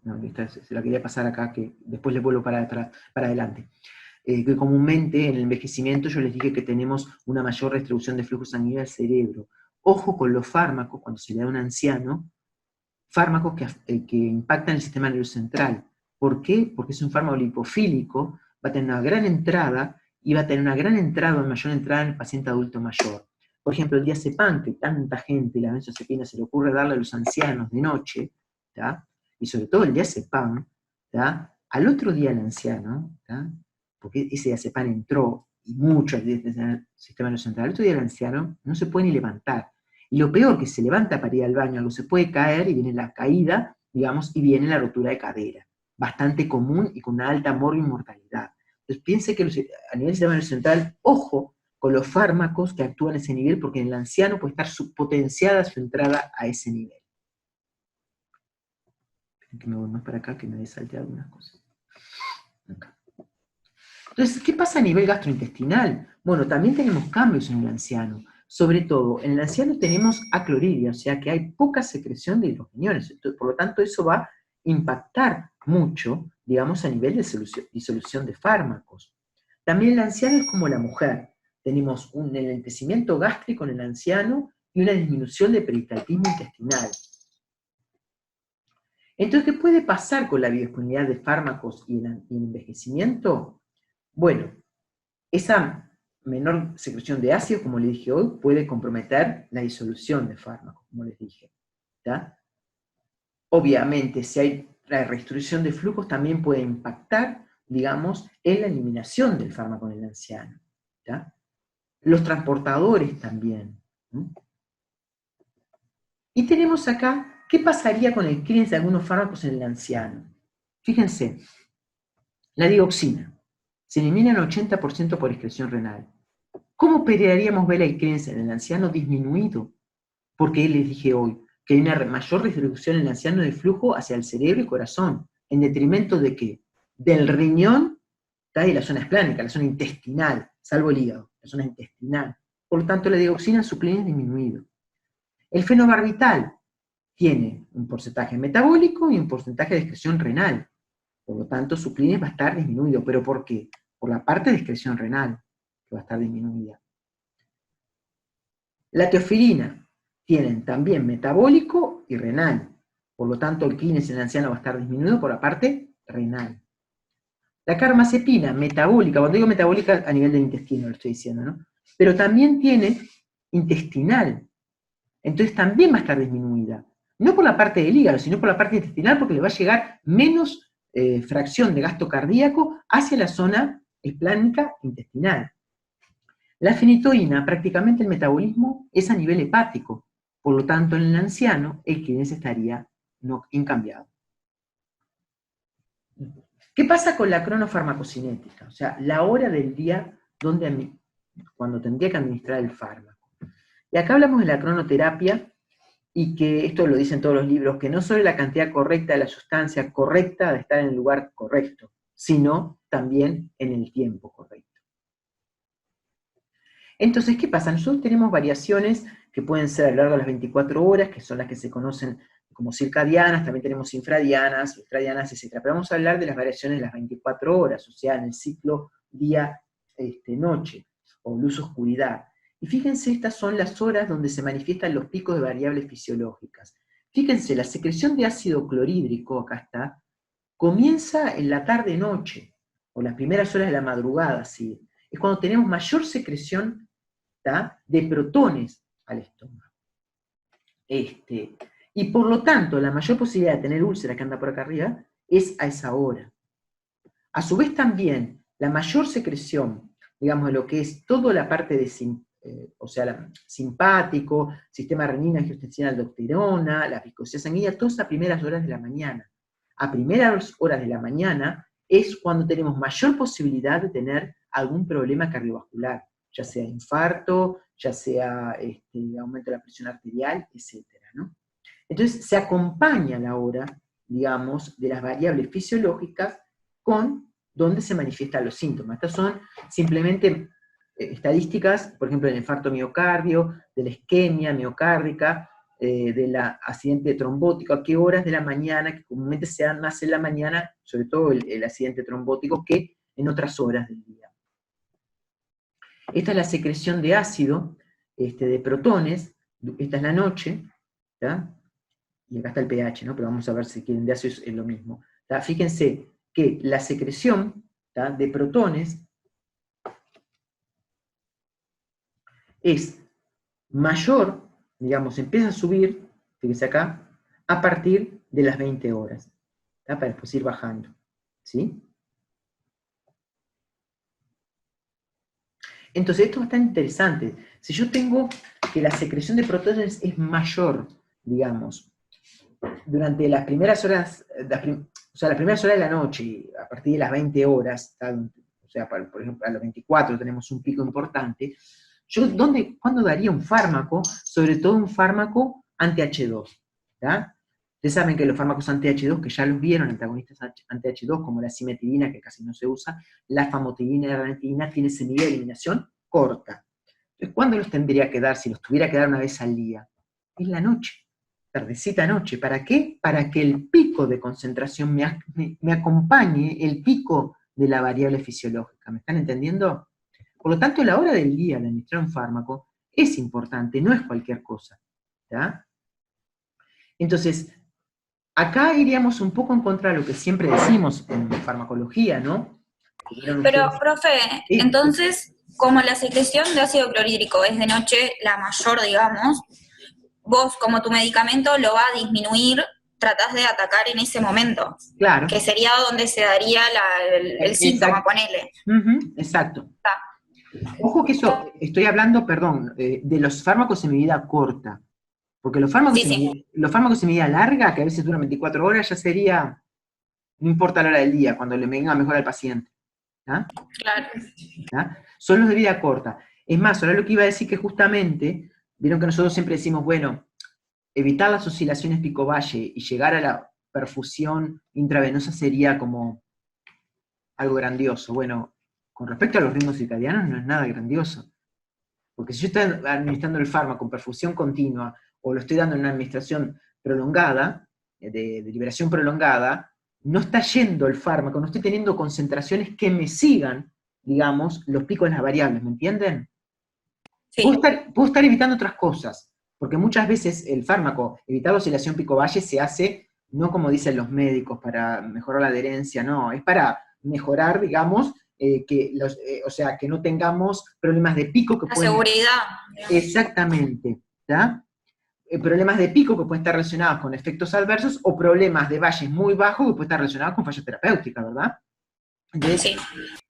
No, se la quería pasar acá, que después les vuelvo para adelante. Que comúnmente en el envejecimiento yo les dije que tenemos una mayor distribución de flujo sanguíneo al cerebro. Ojo con los fármacos, cuando se le da a un anciano, fármacos que impactan el sistema nervioso central. ¿Por qué? Porque es un fármaco lipofílico, va a tener una gran entrada, y va a tener una gran entrada, una mayor entrada en el paciente adulto mayor. Por ejemplo, el diazepam, que tanta gente, la benzodiazepina, se le ocurre darle a los ancianos de noche, ¿tá? Y sobre todo el diazepam, ¿tá? Al otro día el anciano, ¿tá? Porque ese diazepam entró, y mucho al sistema nervioso central, al otro día el anciano no se puede ni levantar. Y lo peor, que se levanta para ir al baño, algo se puede caer, y viene la caída, digamos, y viene la rotura de cadera. Bastante común y con una alta mortalidad. Entonces piense que a nivel del sistema nervioso central, ojo con los fármacos que actúan a ese nivel, porque en el anciano puede estar subpotenciada su entrada a ese nivel. Que me voy más para acá, que me desalte algunas cosas. Acá. Entonces, ¿qué pasa a nivel gastrointestinal? Bueno, también tenemos cambios en el anciano. Sobre todo, en el anciano tenemos acloridia, o sea que hay poca secreción de hidrogeniones. Entonces, por lo tanto, eso va a impactar mucho, digamos, a nivel de disolución de fármacos. También el anciano es como la mujer. Tenemos un enlentecimiento gástrico en el anciano y una disminución de peristaltismo intestinal. Entonces, ¿qué puede pasar con la biodisponibilidad de fármacos y el envejecimiento? Bueno, esa menor secreción de ácido, como les dije hoy, puede comprometer la disolución de fármacos, como les dije. ¿Tá? Obviamente, si hay la restricción de flujos, también puede impactar, digamos, en la eliminación del fármaco en el anciano. ¿Tá? Los transportadores también. Y tenemos acá, ¿qué pasaría con el clearance de algunos fármacos en el anciano? Fíjense, la dioxina se elimina el 80% por excreción renal. ¿Cómo esperaríamos ver el clearance en el anciano disminuido? Porque les dije hoy que hay una mayor distribución en el anciano de flujo hacia el cerebro y corazón, en detrimento de ¿qué? Del riñón, ¿tá? Y la zona esplánica, la zona intestinal, salvo el hígado, la zona intestinal. Por lo tanto, la dioxina, su clearance es disminuido. El fenobarbital tiene un porcentaje metabólico y un porcentaje de excreción renal. Por lo tanto, su clearance va a estar disminuido. ¿Pero por qué? Por la parte de excreción renal, que va a estar disminuida. La teofilina tienen también metabólico y renal. Por lo tanto, el clearance en el anciano va a estar disminuido por la parte renal. La carbamazepina, metabólica, cuando digo metabólica a nivel del intestino lo estoy diciendo, ¿no? Pero también tiene intestinal. Entonces también va a estar disminuida. No por la parte del hígado, sino por la parte intestinal, porque le va a llegar menos fracción de gasto cardíaco hacia la zona esplánica intestinal. La fenitoína, prácticamente el metabolismo es a nivel hepático. Por lo tanto, en el anciano, el clearance estaría incambiado. ¿Qué pasa con la cronofarmacocinética? O sea, la hora del día cuando tendría que administrar el fármaco. Y acá hablamos de la cronoterapia, y que esto lo dicen todos los libros, que no solo es la cantidad correcta de la sustancia correcta de estar en el lugar correcto, sino también en el tiempo correcto. Entonces, ¿qué pasa? Nosotros tenemos variaciones que pueden ser a lo largo de las 24 horas, que son las que se conocen como circadianas, también tenemos infradianas, extradianas, etc. Pero vamos a hablar de las variaciones de las 24 horas, o sea, en el ciclo día-noche, o luz-oscuridad. Y fíjense, estas son las horas donde se manifiestan los picos de variables fisiológicas. Fíjense, la secreción de ácido clorhídrico, acá está, comienza en la tarde-noche, o las primeras horas de la madrugada, ¿sí? Es cuando tenemos mayor secreción, ¿tá?, de protones al estómago. Y por lo tanto, la mayor posibilidad de tener úlcera, que anda por acá arriba, es a esa hora. A su vez también, la mayor secreción, digamos, de lo que es toda la parte de simpático, sistema renina-angiotensina aldosterona, la viscosidad sanguínea, todas esas primeras horas de la mañana. A primeras horas de la mañana es cuando tenemos mayor posibilidad de tener algún problema cardiovascular, ya sea infarto, ya sea aumento de la presión arterial, etc., ¿no? Entonces se acompaña la hora, digamos, de las variables fisiológicas con donde se manifiestan los síntomas. Estas son simplemente estadísticas, por ejemplo, del infarto miocardio, de la isquemia miocárdica, del accidente trombótico, a qué horas de la mañana, que comúnmente se dan más en la mañana, sobre todo el accidente trombótico, que en otras horas del día. Esta es la secreción de ácido, de protones, esta es la noche, ¿tá? Y acá está el pH, ¿no? Pero vamos a ver si quieren de ácido es lo mismo. ¿Tá? Fíjense que la secreción, ¿tá?, de protones es mayor, digamos, empieza a subir, fíjese acá, a partir de las 20 horas, ¿tá? Para después ir bajando, ¿sí? Entonces, esto es bastante interesante. Si yo tengo que la secreción de protones es mayor, digamos, durante las primeras horas, o sea, las primeras horas de la noche, a partir de las 20 horas, ¿tá? O sea, por ejemplo, a los 24 tenemos un pico importante, yo, ¿cuándo daría un fármaco? Sobre todo un fármaco anti-H2, ¿tá? Ustedes saben que los fármacos anti-H2, que ya los vieron, antagonistas anti-H2, como la cimetidina, que casi no se usa, la famotidina y la ranitidina, tienen semilla de eliminación corta. Entonces, ¿cuándo los tendría que dar? Si los tuviera que dar una vez al día. En la noche, tardecita noche. ¿Para qué? Para que el pico de concentración me acompañe el pico de la variable fisiológica. ¿Me están entendiendo? Por lo tanto, la hora del día de administrar un fármaco es importante, no es cualquier cosa, ¿tá? Entonces, acá iríamos un poco en contra de lo que siempre decimos en farmacología, ¿no? Pero, profe, entonces, como la secreción de ácido clorhídrico es de noche la mayor, digamos, vos, como tu medicamento lo va a disminuir, tratás de atacar en ese momento. Claro. Que sería donde se daría el síntoma, ponele. Exacto. Ojo que eso, estoy hablando, perdón, de los fármacos en medida corta. Porque los fármacos, los fármacos en medida larga, que a veces duran 24 horas, ya sería, no importa la hora del día, cuando le venga mejor al paciente. ¿Ah? Claro. ¿Ah? Son los de vida corta. Es más, ahora lo que iba a decir que justamente, vieron que nosotros siempre decimos, bueno, evitar las oscilaciones pico-valle y llegar a la perfusión intravenosa sería como algo grandioso. Bueno, con respecto a los ritmos circadianos no es nada grandioso. Porque si yo estoy administrando el fármaco con perfusión continua, o lo estoy dando en una administración prolongada, de liberación prolongada, no está yendo el fármaco, no estoy teniendo concentraciones que me sigan, digamos, los picos de las variables, ¿me entienden? Sí. Puedo estar evitando otras cosas, porque muchas veces el fármaco, evitar la oscilación pico-valle, se hace, no como dicen los médicos, para mejorar la adherencia, no, es para mejorar, digamos, o sea, que no tengamos problemas de pico que pueden... seguridad. Exactamente, ¿tá? Problemas de pico que pueden estar relacionados con efectos adversos, o problemas de valles muy bajos que pueden estar relacionados con falla terapéutica, ¿verdad? Entonces,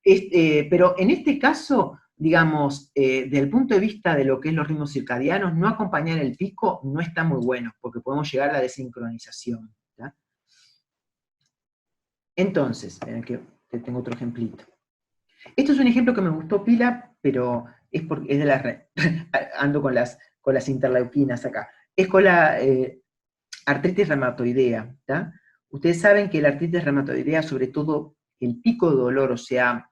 sí. Pero en este caso, digamos, desde el punto de vista de lo que es los ritmos circadianos, no acompañar el pico no está muy bueno, porque podemos llegar a la desincronización, ¿tá? Entonces, que tengo otro ejemplito. Esto es un ejemplo que me gustó pila, pero es porque es de la ando con las interleuquinas acá. Es con la artritis reumatoidea, ¿tá? Ustedes saben que la artritis reumatoidea, sobre todo el pico de dolor, o sea,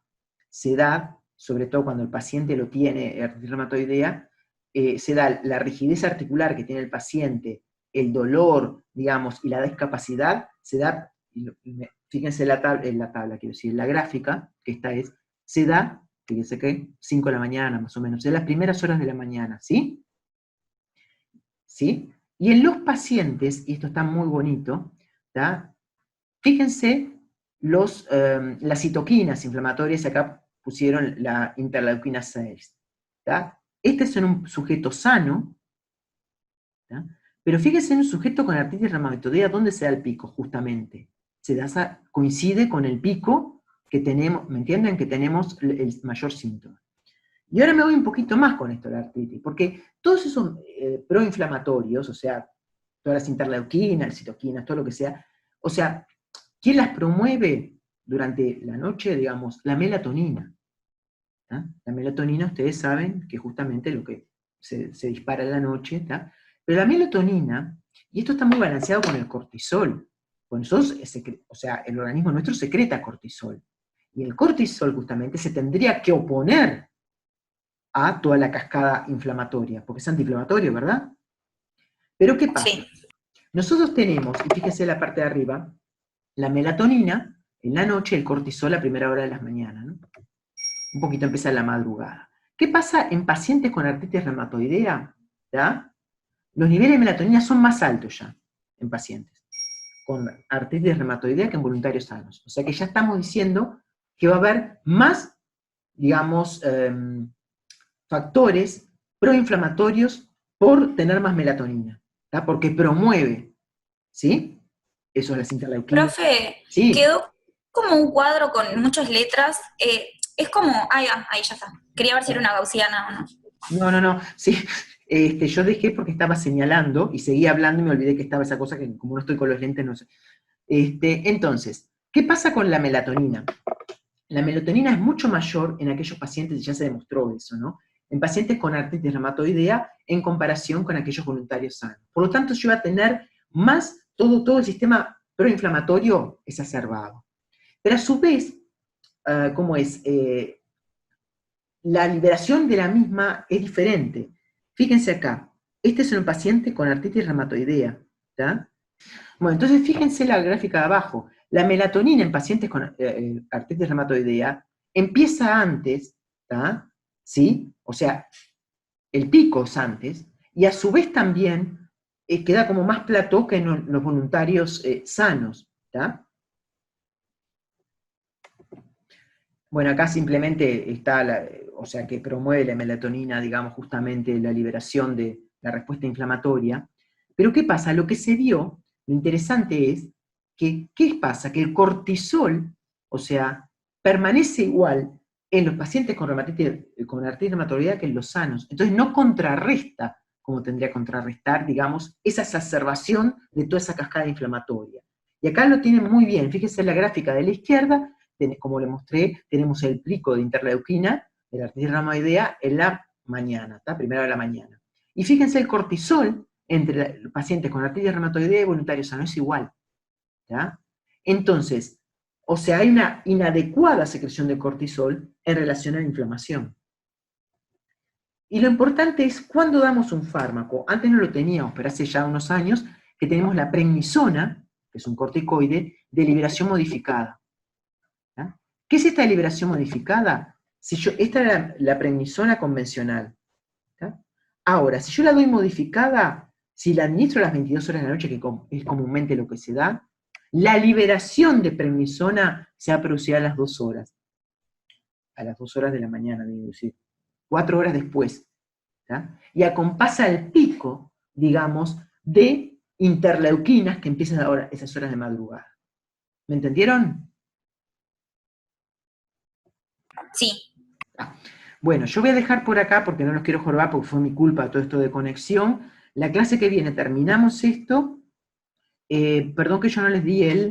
se da, sobre todo cuando el paciente lo tiene, artritis reumatoidea, se da la rigidez articular que tiene el paciente, el dolor, digamos, y la discapacidad, se da, fíjense en la tabla, quiero decir, en la gráfica, que esta es, se da, fíjense que 5 de la mañana más o menos, en las primeras horas de la mañana, ¿sí? ¿Sí? Y en los pacientes, y esto está muy bonito, ¿tá? Fíjense las citoquinas inflamatorias, acá pusieron la interleuquina 6, ¿tá? Este es en un sujeto sano, ¿tá? Pero fíjense en un sujeto con artritis reumatoidea, ¿dónde se da el pico? Justamente. Coincide con el pico que tenemos, ¿me entienden? Que tenemos el mayor síntoma. Y ahora me voy un poquito más con esto de la artritis, porque todos esos proinflamatorios, o sea, todas las interleuquinas, citoquinas, todo lo que sea, o sea, ¿quién las promueve durante la noche? Digamos, la melatonina. ¿Tá? La melatonina, ustedes saben que justamente lo que se dispara en la noche, ¿tá? Pero la melatonina, y esto está muy balanceado con el cortisol, pues nosotros, o sea, el organismo nuestro secreta cortisol, y el cortisol justamente se tendría que oponer a toda la cascada inflamatoria, porque es antiinflamatorio, ¿verdad? Pero ¿qué pasa? Sí. Nosotros tenemos, y fíjese la parte de arriba, la melatonina en la noche, el cortisol a primera hora de las mañanas, ¿no? Un poquito empieza en la madrugada. ¿Qué pasa en pacientes con artritis reumatoidea? ¿Ya? Los niveles de melatonina son más altos ya en pacientes con artritis reumatoidea que en voluntarios sanos. O sea que ya estamos diciendo que va a haber más, digamos, factores proinflamatorios por tener más melatonina, ¿tá? Porque promueve, ¿sí? Eso es la interleuquina. Profe, Sí. quedó como un cuadro con muchas letras. Es como, ahí ya está. Quería ver si era una gaussiana o no. No, sí. Yo dejé porque estaba señalando y seguía hablando y me olvidé que estaba esa cosa que como no estoy con los lentes no sé. Entonces, ¿qué pasa con la melatonina? La melatonina es mucho mayor en aquellos pacientes, y ya se demostró eso, ¿no? En pacientes con artritis reumatoidea en comparación con aquellos voluntarios sanos. Por lo tanto, yo iba a tener más, todo el sistema proinflamatorio exacerbado. Pero a su vez, ¿cómo es? La liberación de la misma es diferente. Fíjense acá, este es un paciente con artritis reumatoidea, ¿tá? Bueno, entonces fíjense la gráfica de abajo. La melatonina en pacientes con artritis reumatoidea empieza antes, ¿tá? ¿Sí? O sea, el pico es antes, y a su vez también queda como más plató que en los voluntarios sanos, ¿tá? Bueno, acá simplemente está, o sea, que promueve la melatonina, digamos, justamente la liberación de la respuesta inflamatoria. Pero ¿qué pasa? Lo que se vio, lo interesante es que, ¿qué pasa? Que el cortisol, o sea, permanece igual en los pacientes con artritis reumatoidea que en los sanos. Entonces no contrarresta, como tendría que contrarrestar, digamos, esa exacerbación de toda esa cascada inflamatoria. Y acá lo tienen muy bien, fíjense en la gráfica de la izquierda, como le mostré, tenemos el pico de interleuquina, de la artritis reumatoidea, en la mañana, ¿tá? Primero de la mañana. Y fíjense el cortisol entre los pacientes con artritis reumatoidea y voluntarios sanos es igual, ¿tá? Entonces, o sea, hay una inadecuada secreción de cortisol en relación a la inflamación. Y lo importante es cuando damos un fármaco, antes no lo teníamos, pero hace ya unos años, que tenemos la prednisona, que es un corticoide, de liberación modificada. ¿Qué es esta liberación modificada? Esta era la prednisona convencional. ¿Tá? Ahora, si yo la doy modificada, si la administro a las 22 horas de la noche, que es comúnmente lo que se da, la liberación de prednisona se va a producir a las 2 horas. A las 2 horas de la mañana, debo decir. 4 horas después. ¿Tá? Y acompasa el pico, digamos, de interleuquinas que empiezan ahora esas horas de madrugada. ¿Me entendieron? Sí. Bueno, yo voy a dejar por acá, porque no los quiero jorobar, porque fue mi culpa todo esto de conexión. La clase que viene terminamos esto. Perdón que yo no les di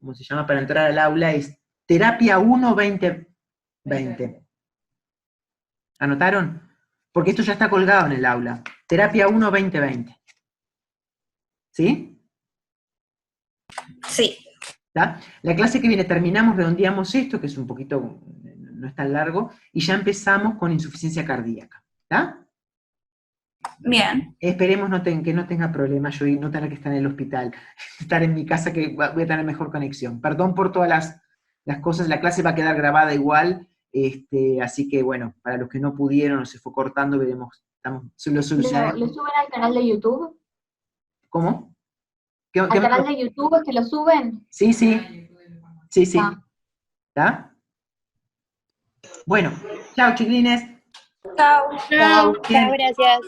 ¿cómo se llama? Para entrar al aula, es Terapia 1-2020. ¿Anotaron? Porque esto ya está colgado en el aula. Terapia 1-2020. ¿Sí? Sí. ¿Tá? La clase que viene terminamos, redondeamos esto, que es un poquito, no es tan largo, y ya empezamos con insuficiencia cardíaca. ¿Está? Bien. Esperemos que no tenga problemas yo y no tener que estar en el hospital, estar en mi casa que voy a tener mejor conexión. Perdón por todas las cosas, la clase va a quedar grabada igual, así que bueno, para los que no pudieron o se fue cortando, veremos, lo solucionaremos. ¿Lo suben al canal de YouTube? ¿Cómo? ¿Al canal de YouTube es que lo suben? Sí. Sí. ¿Está? Bueno, chao chiquilines. Chao. Chao. Bien. Chao, gracias.